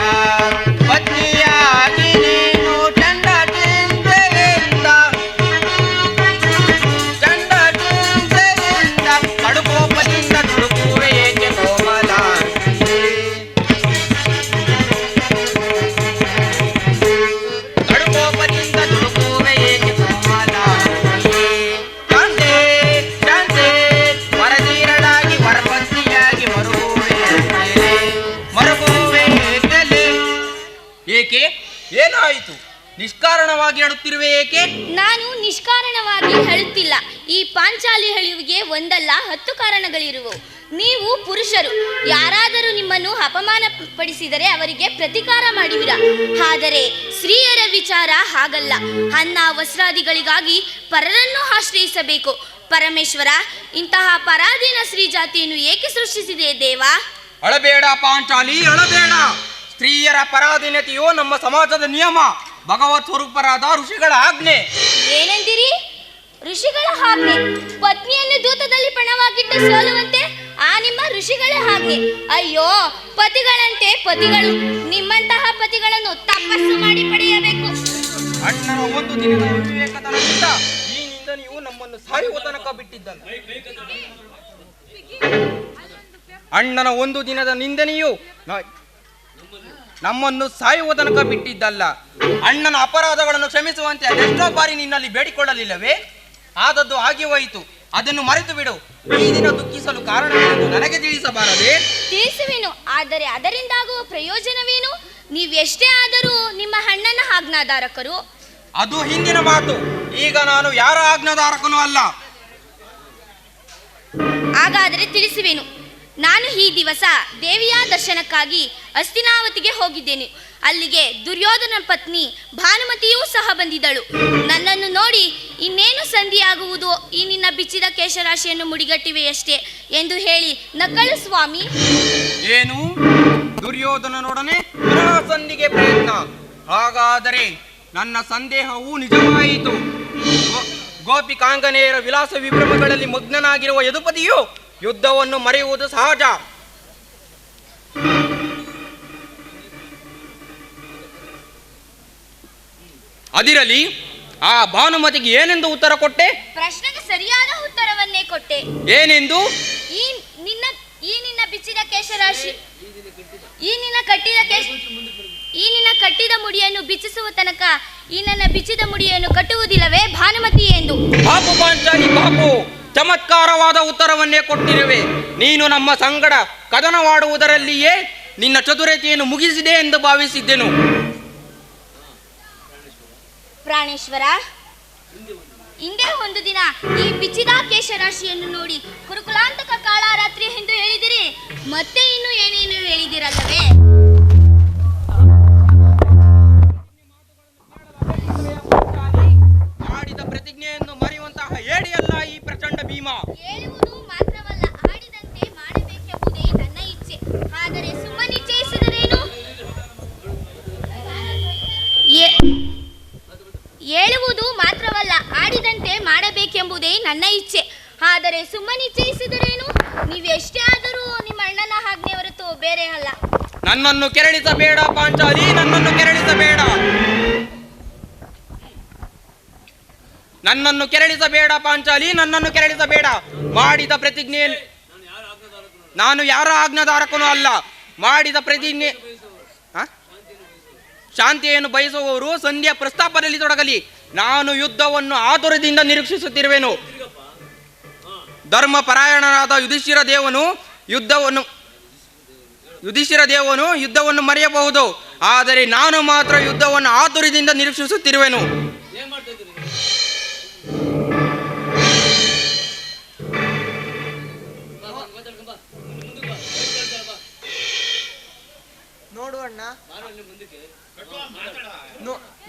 ಪತ್ನಿಯಾಗಿ ನೀನು ಚಂಡ ಚಿಂತೆಯಿಂದ ಕಡುಕೋಪದಿಂದ ದುಡುಕುವೆ ಏಕೆ ಕೋಮಲ ಕಡುಕೋಪದಿಂದ ದುಡುಕುವೆ ಏಕೆ ಕೋಮಲ ಶಾಂತೆ ಶಾಂತೆ ವರದೀರಳಾಗಿ ವರಪತ್ನಿಯಾಗಿ ಮರುಗುವೆ ಏಕೆ ಏನಾಯಿತು ನಿಷ್ಕಾರಣವಾಗಿ ಅಳುತ್ತಿರುವೆ ಏಕೆ ನಾನು ನಿಷ್ಕಾರಣವಾಗಿ ಹೇಳುತ್ತಿಲ್ಲ ಈ ಪಾಂಚಾಲಿ ಹೇಳುವಿಗೆ ಒಂದಲ್ಲ 10 ಕಾರಣಗಳಿರುವು ನೀವು ಪುರುಷರು ಯಾರಾದರೂ ನಿಮ್ಮನ್ನು ಅಪಮಾನ ಪಡಿಸಿದರೆ ಅವರಿಗೆ ಪ್ರತಿಕಾರ ಮಾಡುವಿರ ಆದರೆ ಸ್ತ್ರೀಯರ ವಿಚಾರ ಹಾಗಲ್ಲ ಅನ್ನ ವಸ್ತ್ರಾದಿಗಳಿಗಾಗಿ ಪರರನ್ನು ಆಶ್ರಯಿಸಬೇಕು ಪರಮೇಶ್ವರ ಇಂತಹ ಪರಾಧೀನ ಸ್ತ್ರೀ ಜಾತಿಯನ್ನು ಏಕೆ ಸೃಷ್ಟಿಸಿದೆ ದೇವಾ ಅಳಬೇಡ ಪಾಂಚಾಲಿ ಅಳಬೇಡ ಸ್ತ್ರೀಯರ ಪರಾಧೀನತೆಯು ನಮ್ಮ ಸಮಾಜದ ನಿಯಮ ಭಗವತ್ ಸ್ವರೂಪರಾದ ಋಷಿಗಳ ಆಜ್ಞೆ ಏನೆಂದಿರಿ ಋಷಿಗಳ ಆಜ್ಞೆ ಪತ್ನಿಯನ್ನು ದೂತದಲ್ಲಿ ಪಣವಾಗಿಟ್ಟು ಸೋಲುವಂತೆ ಆ ನಿಮ್ಮ ಋಷಿಗಳ ಆಜ್ಞೆ ಅಯ್ಯೋ ಪತಿಗಳಂತೆ ಪತಿಗಳು ನಿಮ್ಮಂತಹ ಪತಿಗಳನ್ನು ತಪಸ್ಸು ಮಾಡಿ ಪಡೆಯಬೇಕು ಅಣ್ಣನ ಒಂದು ದಿನದ ವಿವೇಕತನದಿಂದ ಈ ನಿಂದನೆಯು ನಮ್ಮನ್ನು ಸಾಯುವ ತನಕ ಬಿಟ್ಟಿದ್ದಲ್ಲ ಅಣ್ಣನ ಒಂದು ದಿನದ ನಿಂದನೆಯು ನಮ್ಮನ್ನು ಸಾಯುವ ತನಕ ಬಿಟ್ಟಿದ್ದಲ್ಲ ಅಣ್ಣನ ಅಪರಾಧಗಳನ್ನು ಕ್ಷಮಿಸುವಂತೆ ಅದೆಷ್ಟೋ ಬಾರಿ ನಿನ್ನಲ್ಲಿ ಬೇಡಿಕೊಳ್ಳಲಿಲ್ಲವೇ ಆದದ್ದು ಆಗಿ ಹೋಯಿತು ಅದನ್ನು ಮರೆತು ಬಿಡು ಈ ದಿನ ದುಃಖಿಸಲು ಕಾರಣವೇನು ನನಗೆ ತಿಳಿಸಬಾರದೆ ತಿಳಿಸುವೆನು ಆದರೆ ಅದರಿಂದಾಗುವ ಪ್ರಯೋಜನವೇನು ನೀವೆಷ್ಟೇ ಆದರೂ ನಿಮ್ಮ ಅಣ್ಣನ ಆಜ್ಞಾಧಾರಕರು ಅದು ಹಿಂದಿನ ಮಾತು ಈಗ ನಾನು ಯಾರ ಆಜ್ಞಾಧಾರಕನೂ ಅಲ್ಲ ಹಾಗಾದರೆ ತಿಳಿಸುವೆನು ನಾನು ಈ ದಿವಸ ದೇವಿಯ ದರ್ಶನಕ್ಕಾಗಿ ಹಸ್ತಿನಾವತಿಗೆ ಹೋಗಿದ್ದೇನೆ. ಅಲ್ಲಿಗೆ ದುರ್ಯೋಧನ ಪತ್ನಿ ಭಾನುಮತಿಯೂ ಸಹ ಬಂದಿದ್ದಳು. ನನ್ನನ್ನು ನೋಡಿ ಇನ್ನೇನು ಸಂಧಿಯಾಗುವುದು, ಈ ನಿನ್ನ ಬಿಚ್ಚಿದ ಕೇಶರಾಶಿಯನ್ನು ಮುಡಿಗಟ್ಟಿವೆಯಷ್ಟೇ ಎಂದು ಹೇಳಿ ನಕ್ಕಳು ಸ್ವಾಮಿ. ಏನು ದುರ್ಯೋಧನನೊಡನೆ ಪುನಃ ಸಂಧಿಗೆ ಪ್ರಯತ್ನ? ಹಾಗಾದರೆ ನನ್ನ ಸಂದೇಹವು ನಿಜವಾಯಿತು. ಗೋಪಿಕಾಂಗನೆಯರ ವಿಲಾಸ ವಿಭ್ರಮಗಳಲ್ಲಿ ಮಗ್ನನಾಗಿರುವ ಯದುಪತಿಯು ಯುದ್ಧವನ್ನು ಮರೆಯುವುದು ಸಹಜ. ಅದಿರಲಿ, ಆ ಭಾನುಮತಿಗೆ ಏನೆಂದು ಉತ್ತರ ಕೊಟ್ಟೆ? ಪ್ರಶ್ನೆಗೆ ಸರಿಯಾದ ಉತ್ತರವನ್ನೇ ಕೊಟ್ಟೆ. ಏನೆಂದು? ಈ ನಿನ್ನ ಬಿಚ್ಚಿದ ಕೇಶರಾಶಿ, ಈ ನಿನ್ನ ಕಟ್ಟಿದ ಮುಡಿಯನ್ನು ಬಿಚ್ಚಿಸುವ ತನಕ ಈ ನನ್ನ ಬಿಚ್ಚಿದ ಮುಡಿಯನ್ನು ಕಟ್ಟುವುದಿಲ್ಲವೇ ಭಾನುಮತಿ ಎಂದು. ಪಾಪು ಪಾಂಚಾಲಿ ಪಾಪು, ಚಮತ್ಕಾರವಾದ ಉತ್ತರವನ್ನೇ ಕೊಟ್ಟಿರುವೆ. ನೀನು ನಮ್ಮ ಸಂಗಡ ಕದನವಾಡುವುದರಲ್ಲಿಯೇ ನಿನ್ನ ಚತುರತೆಯನ್ನು ಮುಗಿಸಿದೆ ಎಂದು ಭಾವಿಸಿದ್ದೆನು. ಪ್ರಾಣೇಶ್ವರ, ಹಿಂದೆ ಒಂದು ದಿನ ಈ ಬಿಚ್ಚಿದ ಕೇಶರಾಶಿಯನ್ನು ನೋಡಿ ಕುರುಕುಲಾಂತಕ ಕಾಳರಾತ್ರಿ ಎಂದು ಹೇಳಿದಿರಿ, ಮತ್ತೆ ಇನ್ನು ಏನೇನು ಹೇಳಿದಿರಲ್ಲವೇ? ಮಾಡಿದ ಪ್ರತಿಜ್ಞೆಯನ್ನು ಮರೆಯುವಂತಹ ಹೇಡಿಯಲ್ಲ ಈ ಪ್ರಚಂಡ ಭೀಮ. ಹೇಳುವುದು ಮಾತ್ರವಲ್ಲ, ಆಡಿದಂತೆ ಮಾಡಬೇಕೆಂಬುದೇ ನನ್ನ ಇಚ್ಛೆ. ಆದರೆ ಸುಮ್ಮನಿಚ್ಛಯಿಸಿದರೇನು? ಹೇಳುವುದು ಮಾತ್ರವಲ್ಲ, ಆಡಿದಂತೆ ಮಾಡಬೇಕೆಂಬುದೇ ನನ್ನ ಇಚ್ಛೆ. ಆದರೆ ಸುಮ್ಮನಿಚ್ಛಯಿಸಿದರೇನು? ನೀವೆಷ್ಟೇ ಆದರೂ ನಿಮ್ಮ ಅಣ್ಣನ ಆಜ್ಞೆ ಹೊರತು ಬೇರೆ ಅಲ್ಲ. ನನ್ನನ್ನು ಕೆರಳಿಸಬೇಡ ಪಾಂಚಾಲಿ, ನನ್ನನ್ನು ಕೆರಳಿಸಬೇಡ. ನನ್ನನ್ನು ಕೆರಳಿಸಬೇಡ ಪಾಂಚಾಲಿ, ನನ್ನನ್ನು ಕೆರಳಿಸಬೇಡ. ಮಾಡಿದ ಪ್ರತಿಜ್ಞೆ ನಾನು ಯಾರ ಆಜ್ಞಾಧಾರಕನೂ ಅಲ್ಲ. ಮಾಡಿದ ಪ್ರತಿಜ್ಞೆ ಶಾಂತಿಯನ್ನು ಬಯಸುವವರು ಸಂಧಿಯ ಪ್ರಸ್ತಾಪದಲ್ಲಿ ತೊಡಗಲಿ. ನಾನು ಯುದ್ಧವನ್ನು ಆತುರದಿಂದ ನಿರೀಕ್ಷಿಸುತ್ತಿರುವೆನು. ಧರ್ಮ ಪರಾಯಣನಾದ ಯುಧಿಷ್ಠಿರ ದೇವನು ಯುದ್ಧವನ್ನು ಮರೆಯಬಹುದು, ಆದರೆ ನಾನು ಮಾತ್ರ ಯುದ್ಧವನ್ನು ಆತುರದಿಂದ ನಿರೀಕ್ಷಿಸುತ್ತಿರುವೆನು.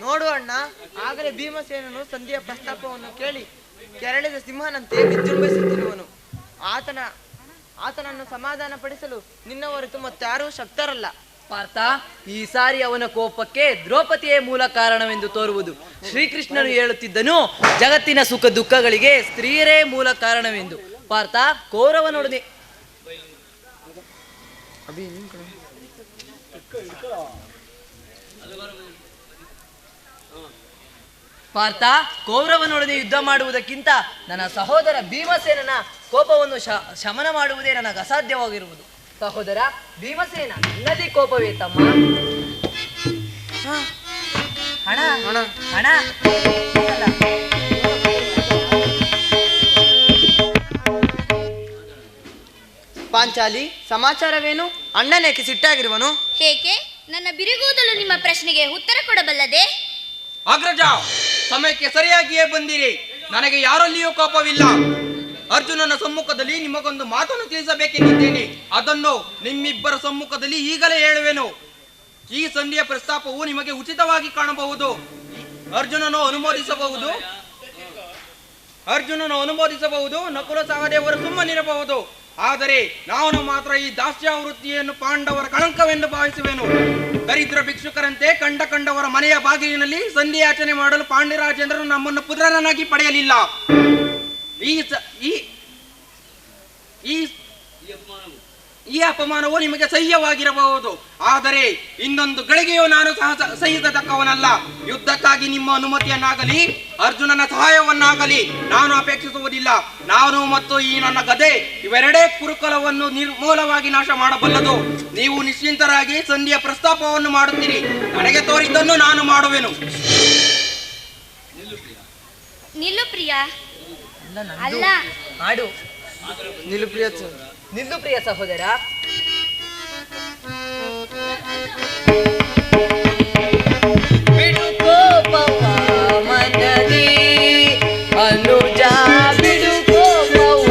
ನೋಡು ಅಣ್ಣ, ಆಗಲೇ ಭೀಮಸೇನನು ಸಂಧಿಯ ಪ್ರಸ್ತಾಪವನ್ನು ಕೇಳಿ ಕೆರಳಿದ ಸಿಂಹನಂತೆ ವಿಜೃಂಭಿಸುತ್ತಿರುವನು. ಆತನನ್ನು ಸಮಾಧಾನ ಪಡಿಸಲು ನಿನ್ನ ಹೊರತು ಮತ್ತಾರೂ ಶಕ್ತರಲ್ಲ. ಪಾರ್ಥ, ಈ ಸಾರಿ ಅವನ ಕೋಪಕ್ಕೆ ದ್ರೌಪದಿಯೇ ಮೂಲ ಕಾರಣವೆಂದು ತೋರುವುದು. ಶ್ರೀಕೃಷ್ಣನು ಹೇಳುತ್ತಿದ್ದನು, ಜಗತ್ತಿನ ಸುಖ ದುಃಖಗಳಿಗೆ ಸ್ತ್ರೀಯರೇ ಮೂಲ ಕಾರಣವೆಂದು. ಪಾರ್ಥ, ಕೌರವನೊಡನೆ ಪಾರ್ಥ, ಕೌರವನೊಡನೆ ಯುದ್ಧ ಮಾಡುವುದಕ್ಕಿಂತ ನನ್ನ ಸಹೋದರ ಭೀಮಸೇನನ ಕೋಪವನ್ನು ಶಮನ ಮಾಡುವುದೇ ನನಗೆ ಅಸಾಧ್ಯವಾಗಿರುವುದು. ಸಹೋದರ ಭೀಮಸೇನ, ನಿನ್ನದೇ ಕೋಪವೇ ತಮ್ಮ? ಹಣ ಹಣ ಹಣ ಪಾಂಚಾಲಿ, ಸಮಾಚಾರವೇನು? ಅಣ್ಣನೇಕೆ ಸಿಟ್ಟಾಗಿರುವನು? ಹೇಗೆ? ನನ್ನ ಬಿರುಗೂದಲು ನಿಮ್ಮ ಪ್ರಶ್ನೆಗೆ ಉತ್ತರ ಕೊಡಬಲ್ಲದೆ? ಅಗ್ರಜ, ಸಮಯಕ್ಕೆ ಸರಿಯಾಗಿಯೇ ಬಂದಿರಿ. ನನಗೆ ಯಾರಲ್ಲಿಯೂ ಕೋಪವಿಲ್ಲ. ಅರ್ಜುನನ ಸಮ್ಮುಖದಲ್ಲಿ ನಿಮಗೊಂದು ಮಾತನ್ನು ತಿಳಿಸಬೇಕೆಂದಿದ್ದೇನೆ. ಅದನ್ನು ನಿಮ್ಮಿಬ್ಬರ ಸಮ್ಮುಖದಲ್ಲಿ ಈಗಲೇ ಹೇಳುವೆನು. ಈ ಸಂಧಿಯ ಪ್ರಸ್ತಾಪವು ನಿಮಗೆ ಉಚಿತವಾಗಿ ಕಾಣಬಹುದು. ಅರ್ಜುನನು ಅನುಮೋದಿಸಬಹುದು, ನಕುಲ ಸಹದೇವರು ಸುಮ್ಮನಿರಬಹುದು. ಆದರೆ ನಾನು ಮಾತ್ರ ಈ ದಾಸ್ಯಾವೃತ್ತಿಯನ್ನು ಪಾಂಡವರ ಕಳಂಕವೆಂದು ಭಾವಿಸುವೆನು. ದರಿದ್ರ ಭಿಕ್ಷುಕರಂತೆ ಕಂಡವರ ಮನೆಯ ಬಾಗಿಲಿನಲ್ಲಿ ಸಂಧಿಯಾಚನೆ ಮಾಡಲು ಪಾಂಡ್ಯರಾಜೇಂದ್ರನು ನಮ್ಮನ್ನು ಪುತ್ರರನ್ನಾಗಿ ಪಡೆಯಲಿಲ್ಲ. ಈ ಅಪಮಾನವು ನಿಮಗೆ ಸಹ್ಯವಾಗಿರಬಹುದು, ಆದರೆ ಇನ್ನೊಂದು ಗಳಿಗೆಯೂ ನಾನು ಸಹಿಸತಕ್ಕವನಲ್ಲ. ಯುದ್ಧಕ್ಕಾಗಿ ನಿಮ್ಮ ಅನುಮತಿಯನ್ನಾಗಲಿ ಅರ್ಜುನನ ಸಹಾಯವನ್ನಾಗಲಿ ನಾನು ಅಪೇಕ್ಷಿಸುವುದಿಲ್ಲ. ನಾನು ಮತ್ತು ಈ ನನ್ನ ಗದೆ ಇವೆರಡೇ ಕುರುಕುಲವನ್ನು ನಿರ್ಮೂಲವಾಗಿ ನಾಶ ಮಾಡಬಲ್ಲದು. ನೀವು ನಿಶ್ಚಿಂತರಾಗಿ ಸಂಧಿಯ ಪ್ರಸ್ತಾಪವನ್ನು ಮಾಡುತ್ತೀರಿ. ನನಗೆ ತೋರಿದ್ದನ್ನು ನಾನು ಮಾಡುವೆನು. ನಿಲ್ಲು ಪ್ರಿಯ. ಅಲ್ಲ, ಮಾಡು. ನಿಲ್ಲು ಪ್ರಿಯ ಸಹೋದರ. ಬಿಡು ಕೋಪವ ಮನದಿ ಅನುಜ, ಬಿಡು ಕೋಪವ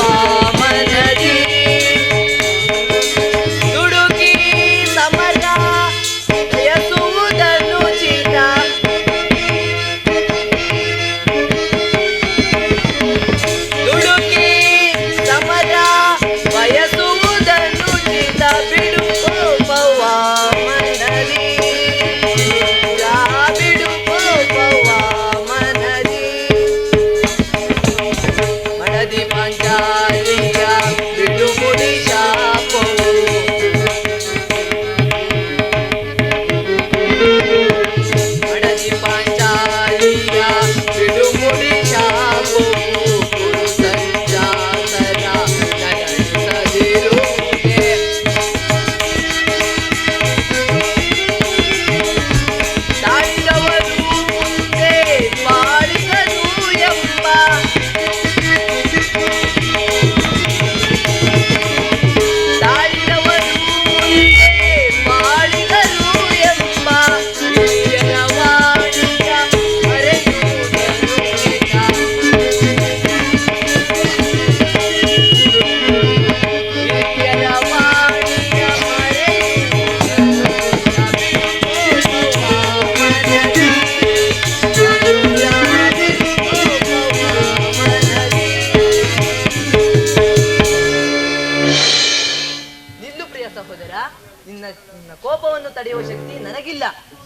ಮನದಿ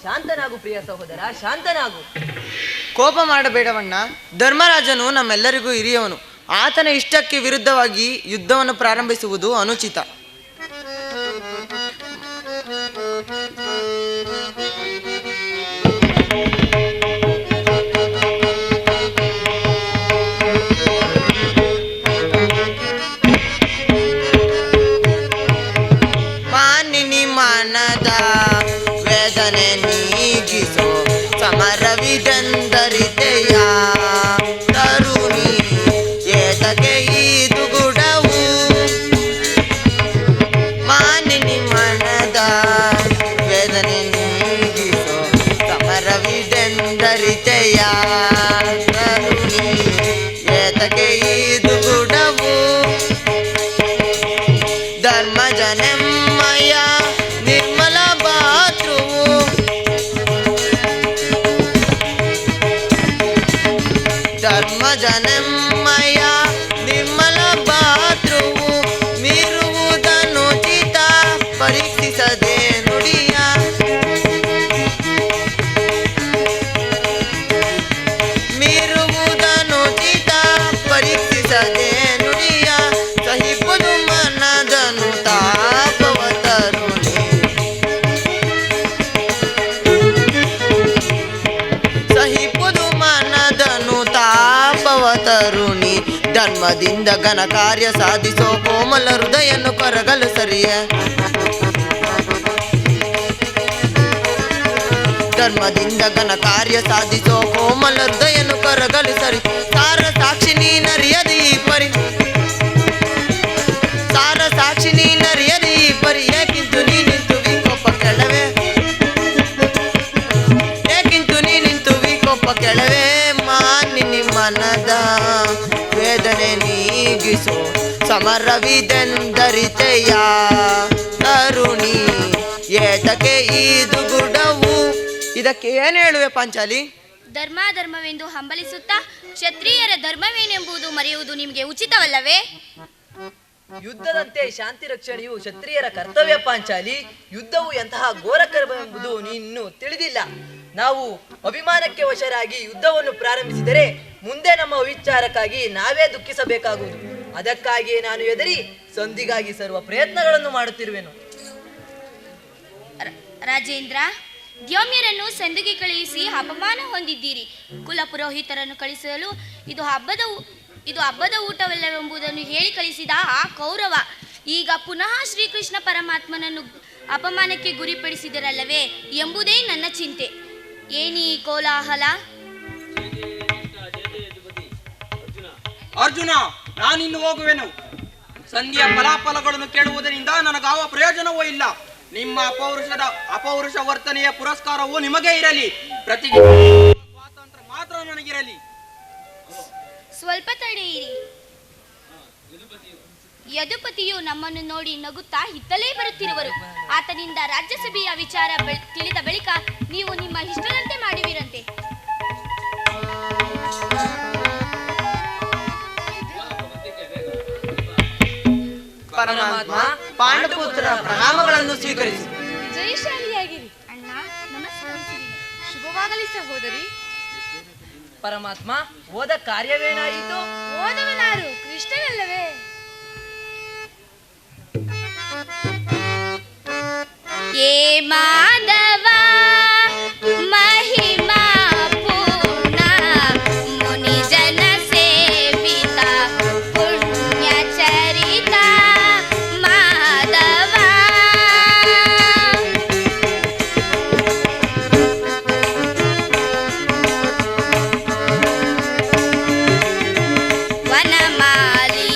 ಶಾಂತನಾಗು ಪ್ರಿಯ ಸಹೋದರ, ಶಾಂತನಾಗು. ಕೋಪ ಮಾಡಬೇಡವಣ್ಣ. ಧರ್ಮರಾಜನು ನಮ್ಮೆಲ್ಲರಿಗೂ ಹಿರಿಯವನು. ಆತನ ಇಷ್ಟಕ್ಕೆ ವಿರುದ್ಧವಾಗಿ ಯುದ್ಧವನ್ನು ಪ್ರಾರಂಭಿಸುವುದು ಅನುಚಿತ. ಮಾನಿನಿ ಮನದ ವೇದನೆ ನೀಗಿಸೋ ಸಮರವಿದೆಂದರಿತೆಯ ತರುಣಿ ಏತಗೆ ಇದು ಗುಡವು. ಮಾನಿನಿ ಮನದ ವೇದನೆ ನೀಗಿಸೋ ಸಮರವಿದೆಂದರಿತೆಯ ತರುಣಿ ಏತಗೆ ಇದು ಗುಡವು. ಧರ್ಮಜನೆಮ್ಮಯ ನಿರ್ಮಲ ಭಾತೃವು ಧರ್ಮಜನೆಮ್ಮಯ ನಿರ್ಮಲ ಭಾತೃವು ಮೀರುವುದನುಚಿತ ಪರೀಕ್ಷಿಸದೆ ನುಡಿಯ. ಮೀರುವುದನುಚಿತ ಪರೀಕ್ಷಿಸದೆ ನುಡಿಯ. ಸಹಿಪುದು ಮನದನು ತಾಪವ ತರುಣಿ. ಸಹಿಪುದು ಮನದನು ತಾಪವ ತರುಣಿ. ಧರ್ಮದಿಂದ ಘನ ಕಾರ್ಯ ಸಾಧಿಸೋ ಕೋಮಲ ಹೃದಯನು ಕೊರಗಲು ಸರಿಯೇ. ಧರ್ಮದಿಂದ ಘನ ಕಾರ್ಯ ಸಾಧಿಸೋ ಕೋಮಲ ಹೃದಯನು ಕೊರಗಲು ಸರಿ. ಸಾರ ಸಾಕ್ಷಿ ನೀನರಿಯದಿ ಈ ಪರಿ. ಸಾರ ಸಾಕ್ಷಿ ನೀನರಿಯದಿ ಈ ಪರಿ. ಏಕಿಂತು ನೀ ನಿಂತು ವಿಕೋಪ ಕೆಳವೆ. ಏಕಿಂತು ನೀ ನಿಂತು ವಿಕೋಪ ಕೆಳವೆ. ಮಾನಿನಿ ಮನದ ವೇದನೆ ನೀಗಿಸೋ ಸಮರವಿದೆಂದರಿತೆಯ ತರುಣಿ ಏತಕ್ಕೆ ಇದು ಗುಡವು. ಇದಕ್ಕೆ ಏನು ಹೇಳುವೆ ಪಾಂಚಾಲಿ? ಧರ್ಮವೆಂದು ಹಂಬಲಿಸುತ್ತಾ ಕ್ಷತ್ರಿಯರ ಧರ್ಮವೇನೆಂಬುದು ಮರೆಯುವುದು ನಿಮಗೆ ಉಚಿತವಲ್ಲವೇ? ಯುದ್ಧದಂತೆ ಶಾಂತಿ ರಕ್ಷಣೆಯು ಕ್ಷತ್ರಿಯರ ಕರ್ತವ್ಯ ಪಾಂಚಾಲಿ. ಯುದ್ಧವು ಎಂತಹ ಘೋರ ಕರ್ಮವೆಂಬುದು ನೀನು ತಿಳಿದಿಲ್ಲ. ನಾವು ಅಭಿಮಾನಕ್ಕೆ ವಶರಾಗಿ ಯುದ್ಧವನ್ನು ಪ್ರಾರಂಭಿಸಿದರೆ ಮುಂದೆ ನಮ್ಮ ವಿಚಾರಕ್ಕಾಗಿ ನಾವೇ ದುಃಖಿಸಬೇಕಾಗುವುದು. ಅದಕ್ಕಾಗಿಯೇ ನಾನು ಹೆದರಿ ಸಂಧಿಗಾಗಿ ಸರ್ವ ಪ್ರಯತ್ನಗಳನ್ನು ಮಾಡುತ್ತಿರುವೆನು. ರಾಜೇಂದ್ರ, ದ್ಯೋಮ್ಯರನ್ನು ಸಂಧಿಗೆ ಕಳುಹಿಸಿ ಅಪಮಾನ ಹೊಂದಿದ್ದೀರಿ. ಕುಲ ಪುರೋಹಿತರನ್ನು ಕಳಿಸಲು ಇದು ಹಬ್ಬದ ಊಟವಲ್ಲವೆಂಬುದನ್ನು ಹೇಳಿ ಕಳಿಸಿದ ಆ ಕೌರವ ಈಗ ಪುನಃ ಶ್ರೀಕೃಷ್ಣ ಪರಮಾತ್ಮನನ್ನು ಅಪಮಾನಕ್ಕೆ ಗುರಿಪಡಿಸಿದರಲ್ಲವೇ ಎಂಬುದೇ ನನ್ನ ಚಿಂತೆ. ಏನಿ ಕೋಲಾಹಲ? ಅರ್ಜುನ, ನಾನಿನ್ನು ಹೋಗುವೆನು. ಸಂಧಿಯ ಫಲಾಫಲಗಳನ್ನು ಕೇಳುವುದರಿಂದ ನನಗಾವ ಪ್ರಯೋಜನವೂ ಇಲ್ಲ. ನಿಮ್ಮ ಅಪೌರುಷ ವರ್ತನೆಯ ಪುರಸ್ಕಾರವು ನಿಮಗೆ ಇರಲಿ. ಪ್ರತಿಗೆ ಸ್ವಾತಂತ್ರ್ಯ ಮಾತ್ರ ನನಗಿರಲಿ. ಸ್ವಲ್ಪ ತಡೆಯಿರಿ. ಯದುಪತಿಯು ನಮ್ಮನ್ನು ನೋಡಿ ನಗುತ್ತಾ ಹಿತ್ತಲೇ ಬರುತ್ತಿರುವರು. ಆತನಿಂದ ರಾಜ್ಯಸಭೆಯ ವಿಚಾರ ತಿಳಿದ ಬಳಿಕ ನೀವು ನಿಮ್ಮ ಇಷ್ಟದಂತೆ ಮಾಡುವಿರಂತೆ. ಪರಮಾತ್ಮ, ಪಾಂಡುಪುತ್ರ ಪ್ರಣಾಮಗಳನ್ನು ಸ್ವೀಕರಿಸಿ. ಜಯಶಾಲಿಯಾಗಿರಿ. ಅಣ್ಣ, ನಮಸ್ಕರಿಸಿರಿ. ಶುಭವಾಗಲಿ ಸಹೋದರಿ. ಪರಮಾತ್ಮ, ಹೋದ ಕಾರ್ಯವೇನಾಯಿತು? ಓದವನಾರು ಕೃಷ್ಣನಲ್ಲವೇ? ಏ ಮಾಧವ ಮಹಿಮಾ ಪೂರ್ಣ ಮುನಿ ಜನ ಸೇವಿತ ಪುಣ್ಯ ಚರಿತ ಮಾಧವ. ವನಮಾಲಿ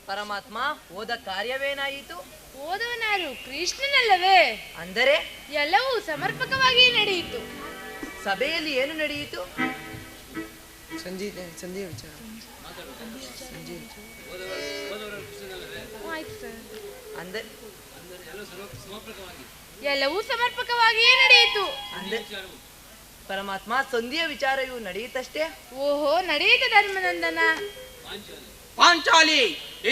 ಪರಮಾತ್ಮ, ಹೋದ ಕಾರ್ಯವೇನಾಯಿತು? ಓದವನಾರು ಕೃಷ್ಣನಲ್ಲವೇ? ಅಂದರೆ ಎಲ್ಲವೂ ಸಮರ್ಪಕವಾಗಿ ನಡೆಯಿತು. ಸಭೆಯಲ್ಲಿ ಏನು ನಡೆಯಿತು? ಆಯ್ತು ಸರ್. ಅಂದರೆ ಎಲ್ಲವೂ ಸಮರ್ಪಕವಾಗಿಯೇ ನಡೆಯಿತು. ಪರಮಾತ್ಮ, ಸಂಧಿಯ ವಿಚಾರವು ನಡೆಯಿತಷ್ಟೇ? ಓಹೋ, ನಡೆಯಿತು ಧರ್ಮನಂದನ. ಪಾಂಚಾಲಿ,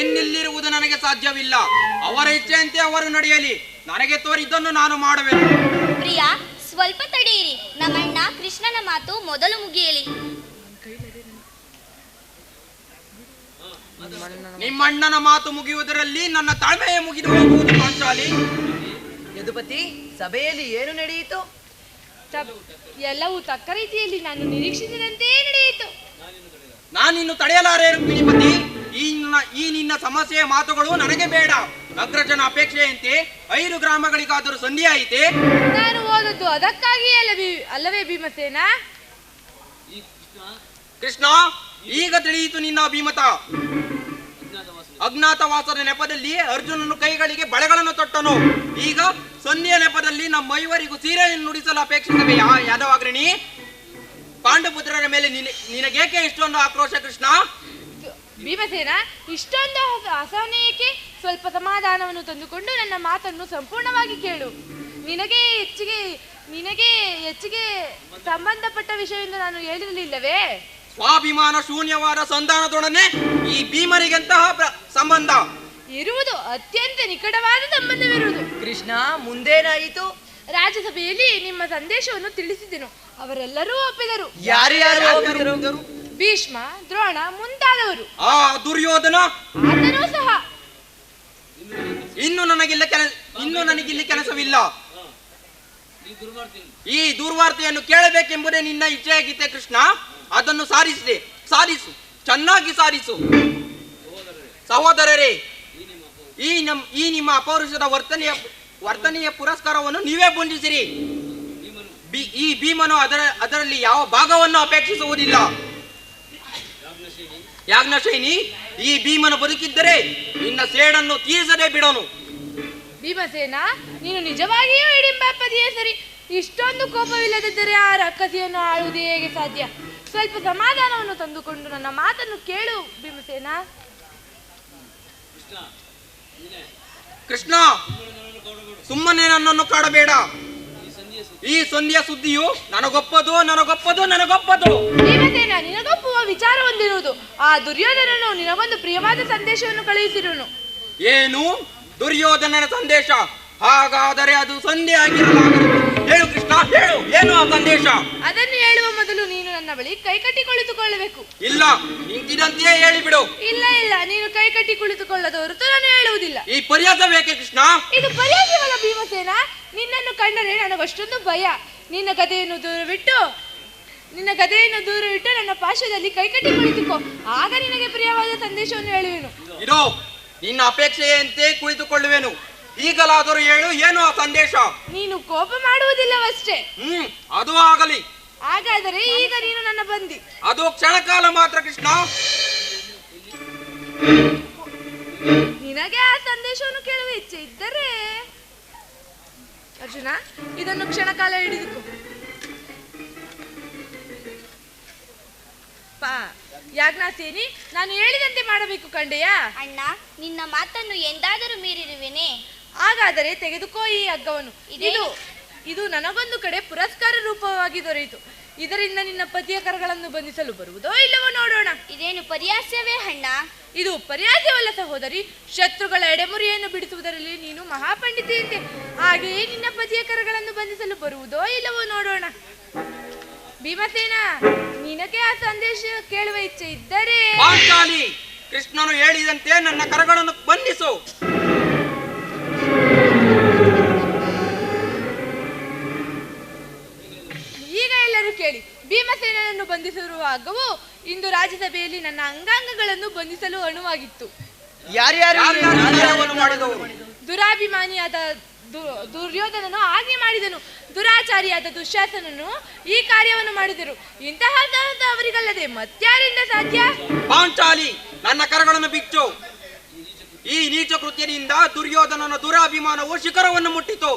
ಇನ್ನಿಲ್ಲಿರುವುದು ನನಗೆ ಸಾಧ್ಯವಿಲ್ಲ. ಅವರ ಇಚ್ಛೆಯಂತೆ ಅವರು ನಡೆಯಲಿ. ನನಗೆ ತೋರಿದ್ದನ್ನು ನಾನು ಮಾಡುವೆನು. ಪ್ರಿಯ, ಸ್ವಲ್ಪ ತಡೆಯಿರಿ. ನಮ್ಮಣ್ಣ ಕೃಷ್ಣನ ಮಾತು ಮೊದಲು ಮುಗಿಯಲಿ. ನಿಮ್ಮಣ್ಣನ ಮಾತು ಮುಗಿಯುವುದರಲ್ಲಿ ನನ್ನ ತಾಳ್ಮೆಯೇ ಮುಗಿದು ಹೋಗುವುದು. ಪಾಂಚಾಲಿ, ಯದುಪತಿ, ಸಭೆಯಲ್ಲಿ ಏನು ನಡೆಯಿತು? ಎಲ್ಲವೂ ತಕ್ಕ ರೀತಿಯಲ್ಲಿ ನಾನು ನಿರೀಕ್ಷಿಸಿದಂತೆಯೇ ನಡೆಯಿತು. ನಾನಿನ್ನು ತಡೆಯಲಾರೆ ಪಿಳಿಪತಿ. ಈ ನಿನ್ನ ಸಮಸ್ಯೆಯ ಮಾತುಗಳು ನನಗೆ ಬೇಡ. ಅಗ್ರಜನ ಅಪೇಕ್ಷೆಯಂತೆ 5 ಗ್ರಾಮಗಳಿಗಾದರೂ ಸಂಧಿಯಾಯಿತೆ. ನಾನು ಓದದ್ದು ಅದಕ್ಕಾಗಿಯೇ ಅಲ್ಲವೇ ಭೀಮಸೇನ? ಕೃಷ್ಣ, ಈಗ ತಿಳಿಯಿತು ನಿನ್ನ ಅಭಿಮತ. ಅಜ್ಞಾತವಾಸದ ನೆಪದಲ್ಲಿ ಅರ್ಜುನನು ಕೈಗಳಿಗೆ ಬಳೆಗಳನ್ನು ತೊಟ್ಟನು. ಈಗ ಸಂಧಿಯ ನೆಪದಲ್ಲಿ ನಮ್ಮ 5ವರಿಗೂ ಸೀರೆಯನ್ನು ನುಡಿಸಲು ಅಪೇಕ್ಷಿಸಬೇಯಾ ಯಾದವಾಗ್ರಣಿ? ಪಾಂಡುಪುತ್ರರ ಮೇಲೆ ನಿನಗೇಕೆ ಇಷ್ಟೊಂದು ಆಕ್ರೋಶ ಕೃಷ್ಣ? ಭೀಮಸೇನ, ಇಷ್ಟೊಂದು ಅಸಹನೆಯಕ್ಕೆ ಸ್ವಲ್ಪ ಸಮಾಧಾನವನ್ನು ತಂದುಕೊಂಡು ನನ್ನ ಮಾತನ್ನು ಸಂಪೂರ್ಣವಾಗಿ ಕೇಳು. ನಿನಗೆ ಹೆಚ್ಚಿಗೆ ಸಂಬಂಧಪಟ್ಟ ವಿಷಯವೆಂದು ನಾನು ಹೇಳಿರಲಿಲ್ಲವೇ? ಸ್ವಾಭಿಮಾನ ಶೂನ್ಯವಾದ ಸಂಧಾನದೊಡನೆ ಈ ಭೀಮರಿಗೆಂತಹ ಸಂಬಂಧ ಇರುವುದು? ಅತ್ಯಂತ ನಿಕಟವಾದ ಸಂಬಂಧವಿರುವುದು. ಕೃಷ್ಣ, ಮುಂದೇನಾಯಿತು? ರಾಜ್ಯಸಭೆಯಲ್ಲಿ ನಿಮ್ಮ ಸಂದೇಶವನ್ನು ತಿಳಿಸಿದೆನು. ಅವರೆಲ್ಲರೂ ಒಪ್ಪಿದರು. ಯಾರ್ಯಾರು ಒಪ್ಪಿದರು? ಭೀಷ್ಮ, ದ್ರೋಣ ಮುಂತಾದವರು. ಆ ದುರ್ಯೋಧನ ಆತನೂ ಸಹ. ಇನ್ನು ನನಗಿಲ್ಲಿ ಕೆಲಸವಿಲ್ಲ. ಈ ದುರ್ವಾರ್ತೆಯನ್ನು ಕೇಳಬೇಕೆಂಬುದೇ ನಿನ್ನ ಇಚ್ಛೆಯಾಗಿತ್ತೆ ಕೃಷ್ಣ. ಅದನ್ನು ಸಾರಿಸು, ಚೆನ್ನಾಗಿ ಸಾರಿಸು. ಸಹೋದರರೇ, ಈ ನಿಮ್ಮ ಅಪೌರುಷದ ವರ್ತನೆಯ ಪುರಸ್ಕಾರವನ್ನು ನೀವೇ ಬಂಧಿಸಿರಿ. ಈ ಭೀಮನು ಅದರಲ್ಲಿ ಯಾವ ಭಾಗವನ್ನು ಅಪೇಕ್ಷಿಸುವುದಿಲ್ಲ. ಯಾಜ್ಞಸೇನಿ, ಈ ಭೀಮನು ಬದುಕಿದ್ದರೆ ನಿನ್ನ ಸೇಡನ್ನು ತೀರಿಸದೆ ಬಿಡೋನು. ಭೀಮಸೇನ, ನೀನು ನಿಜವಾಗಿಯೂ ಹಿಡಿಂಬಾಪದಿಯೇ ಸರಿ. ಇಷ್ಟೊಂದು ಕೋಪವಿಲ್ಲದಿದ್ದರೆ ಆ ರಕ್ಕಸಿಯನ್ನು ಆಳುವುದು ಹೇಗೆ ಸಾಧ್ಯ? ಸ್ವಲ್ಪ ಸಮಾಧಾನವನ್ನು ತಂದುಕೊಂಡು ನನ್ನ ಮಾತನ್ನು ಕೇಳು ಭೀಮಸೇನ. ಕೃಷ್ಣ, ಸುಮ್ಮನೆ ನನ್ನನ್ನು ಕಾಡಬೇಡ. ಈ ಸಂಧಿಯ ಸುದ್ದಿಯು ನನಗೊಪ್ಪದು. ಭೀಮಸೇನ, ನಿನಗೊಪ್ಪುವ ವಿಚಾರ ಹೊಂದಿರುವುದು. ಆ ದುರ್ಯೋಧನನು ನಿನಗೊಂದು ಪ್ರಿಯವಾದ ಸಂದೇಶವನ್ನು ಕಳುಹಿಸಿರುವನು. ಏನು? ದುರ್ಯೋಧನನ ಸಂದೇಶ? ಹಾಗಾದರೆ ಅದು ಸಂಧಿ ಆಗಿರಲಾಗದು. ಹೇಳು ಕೃಷ್ಣ, ಹೇಳು, ಏನು ಆ ಸಂದೇಶ? ಅದನ್ನು ಹೇಳುವ ಮೊದಲು ನೀನು ನನ್ನ ಬಳಿ ಕೈಕಟ್ಟಿ ಕುಳಿತುಕೊಳ್ಳಬೇಕು. ಇಲ್ಲ, ನಿಂತಿದಂತೆಯೇ ಹೇಳಿಬಿಡು. ಇಲ್ಲ, ನೀನು ಕೈಕಟ್ಟಿ ಕುಳಿತುಕೊಳ್ಳದ ಹೊರತು ನಾನು ಹೇಳುವುದಿಲ್ಲ. ಈ ಪರ್ಯಾಸ ಬೇಕೆ ಕೃಷ್ಣ? ಇದು ಪರ್ಯಾಸವಲ್ಲ ಭೀಮಸೇನ. ನಿನ್ನನ್ನು ಕಂಡರೆ ನನಗಷ್ಟೊಂದು ಭಯ. ನಿನ್ನ ಗದೆಯನ್ನು ದೂರವಿಟ್ಟು ನನ್ನ ಪಾರ್ಶ್ವದಲ್ಲಿ ಕೈಕಟ್ಟಿ ಕುಳಿತುಕೋ. ಆಗ ನಿನಗೆ ಪ್ರಿಯವಾದ ಸಂದೇಶವನ್ನು ಹೇಳುವೆನು. ಇರೋ, ನಿನ್ನ ಅಪೇಕ್ಷೆಯಂತೆ ಕುಳಿತುಕೊಳ್ಳುವೆನು. ಈಗಲಾದರೂ ಹೇಳು, ಏನು ಆ ಸಂದೇಶ? ನೀನು ಕೋಪ ಮಾಡುವುದಿಲ್ಲವಷ್ಟೇ. ಅದು ಆಗಲಿ. ಹಾಗಾದರೆ ಈಗ ನೀನು ನನ್ನ ಬಂದಿ. ಅದು ಕ್ಷಣಕಾಲ ಮಾತ್ರ ಕೃಷ್ಣ. ನಿನಗೆ ಆ ಸಂದೇಶವನ್ನು ಕೇಳುವ ಇಚ್ಛೆ ಇದ್ದರೆ ಅರ್ಜುನ, ಇದನ್ನು ಕ್ಷಣಕಾಲ ಹಿಡಿದುಕೋ. ಯಾಜ್ಞಸೇನಿ, ನಾನು ಹೇಳಿದಂತೆ ಮಾಡಬೇಕು ಕಂಡೆಯಾ? ಅಣ್ಣ, ನಿನ್ನ ಮಾತನ್ನು ಎಂದಾದರೂ ಮೀರಿರುವೆನೆ? ಹಾಗಾದರೆ ತೆಗೆದುಕೋ ಈ ಹಗ್ಗವನ್ನು. ಇದು ನನಗೊಂದು ಕಡೆ ಪುರಸ್ಕಾರ ರೂಪವಾಗಿ ದೊರೆಯಿತು. ಇದರಿಂದ ನಿನ್ನ ಪತಿಯ ಕರಗಳನ್ನು ಬಂಧಿಸಲು ಬರುವುದೋ ಇಲ್ಲವೋ ನೋಡೋಣ. ಇದೇನು ಪರ್ಯಾಸವೇ ಅಣ್ಣ? ಇದು ಪರ್ಯಾಸವಲ್ಲ ಸಹೋದರಿ. ಶತ್ರುಗಳ ಎಡೆಮುರಿಯನ್ನು ಬಿಡಿಸುವುದರಲ್ಲಿ ನೀನು ಮಹಾಪಂಡಿತೆಯಂತೆ. ಹಾಗೆಯೇ ನಿನ್ನ ಪತಿಯ ಕರಗಳನ್ನು ಬಂಧಿಸಲು ಬರುವುದೋ ಇಲ್ಲವೋ ನೋಡೋಣ. ಭೀಮಸೇನ, ನಿನಗೆ ಆ ಸಂದೇಶ ಕೇಳುವ ಇಚ್ಛೆ ಇದ್ದರೆ ಕೃಷ್ಣನು ಹೇಳಿದಂತೆ ನನ್ನ ಕರಗಳನ್ನು ಬಂಧಿಸು. ಈಗ ಎಲ್ಲರೂ ಕೇಳಿ. ಭೀಮಸೇನನನ್ನು ಬಂಧಿಸಿರುವ ಹಗ್ಗವು ಇಂದು ರಾಜ್ಯಸಭೆಯಲ್ಲಿ ನನ್ನ ಅಂಗಾಂಗಗಳನ್ನು ಬಂಧಿಸಲು ಅಣುವಾಗಿತ್ತು. ದುರಾಭಿಮಾನಿಯಾದ ದುರ್ಯೋಧನನು ಆಜ್ಞೆ ಮಾಡಿದನು. ದುರಾಚಾರಿಯಾದ ದುಶ್ಯಾಸನನು ಈ ಕಾರ್ಯವನ್ನು ಮಾಡಿದರು. ಇಂತಹ ಅವರಿಗಲ್ಲದೆ ಮತ್ಯಾರಿಂದ ಸಾಧ್ಯ? ಪಾಂಚಾಲಿ, ನನ್ನ ಕರಗಳನ್ನು ಬಿಚ್ಚು. ನೀಚ ಕೃತ್ಯದಿಂದ ದುರ್ಯೋಧನನ ದುರಾಭಿಮಾನವು ಶಿಖರವನ್ನು ಮುಟ್ಟಿತು.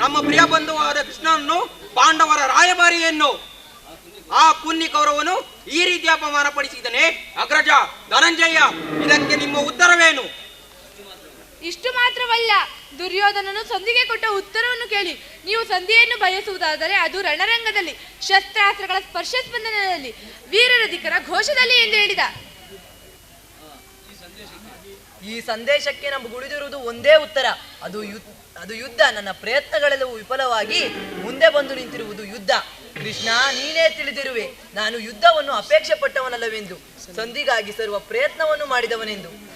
ನಮ್ಮ ಪ್ರಿಯ ಬಂಧುವಾದ ಕೃಷ್ಣನನ್ನು ಪಾಂಡವರ ರಾಯಭಾರಿಯನ್ನು ಆ ಕುನ್ನಿ ಕೌರವನು ಈ ರೀತಿ ಅಪಮಾನ ಪಡಿಸಿದನೆ. ಅಗ್ರಜ ಧನಂಜಯ, ಇದಕ್ಕೆ ನಿಮ್ಮ ಉತ್ತರವೇನು? ಇಷ್ಟು ಮಾತ್ರವಲ್ಲ, ದುರ್ಯೋಧನನು ಸಂಧಿಗೆ ಕೊಟ್ಟ ಉತ್ತರವನ್ನು ಕೇಳಿ. ನೀವು ಸಂಧಿಯನ್ನು ಬಯಸುವುದಾದರೆ ಅದು ರಣರಂಗದಲ್ಲಿ, ಶಸ್ತ್ರಾಸ್ತ್ರಗಳ ಸ್ಪರ್ಶ ಸ್ಪಂದನದಲ್ಲಿ, ವೀರರಧಿಕರ ಘೋಷದಲ್ಲಿ ಎಂದು ಹೇಳಿದ. ಈ ಸಂದೇಶಕ್ಕೆ ನಮಗೆ ಉಳಿದಿರುವುದು ಒಂದೇ ಉತ್ತರ, ಅದು ಯುದ್ಧ. ನನ್ನ ಪ್ರಯತ್ನಗಳೆಲ್ಲವೂ ವಿಫಲವಾಗಿ ಮುಂದೆ ಬಂದು ನಿಂತಿರುವುದು ಯುದ್ಧ. ಕೃಷ್ಣ, ನೀನೇ ತಿಳಿದಿರುವೆ ನಾನು ಯುದ್ಧವನ್ನು ಅಪೇಕ್ಷೆ ಪಟ್ಟವನಲ್ಲವೆಂದು, ಸಂಧಿಗಾಗಿ ಸರ್ವ ಪ್ರಯತ್ನವನ್ನು ಮಾಡಿದವನೆಂದು.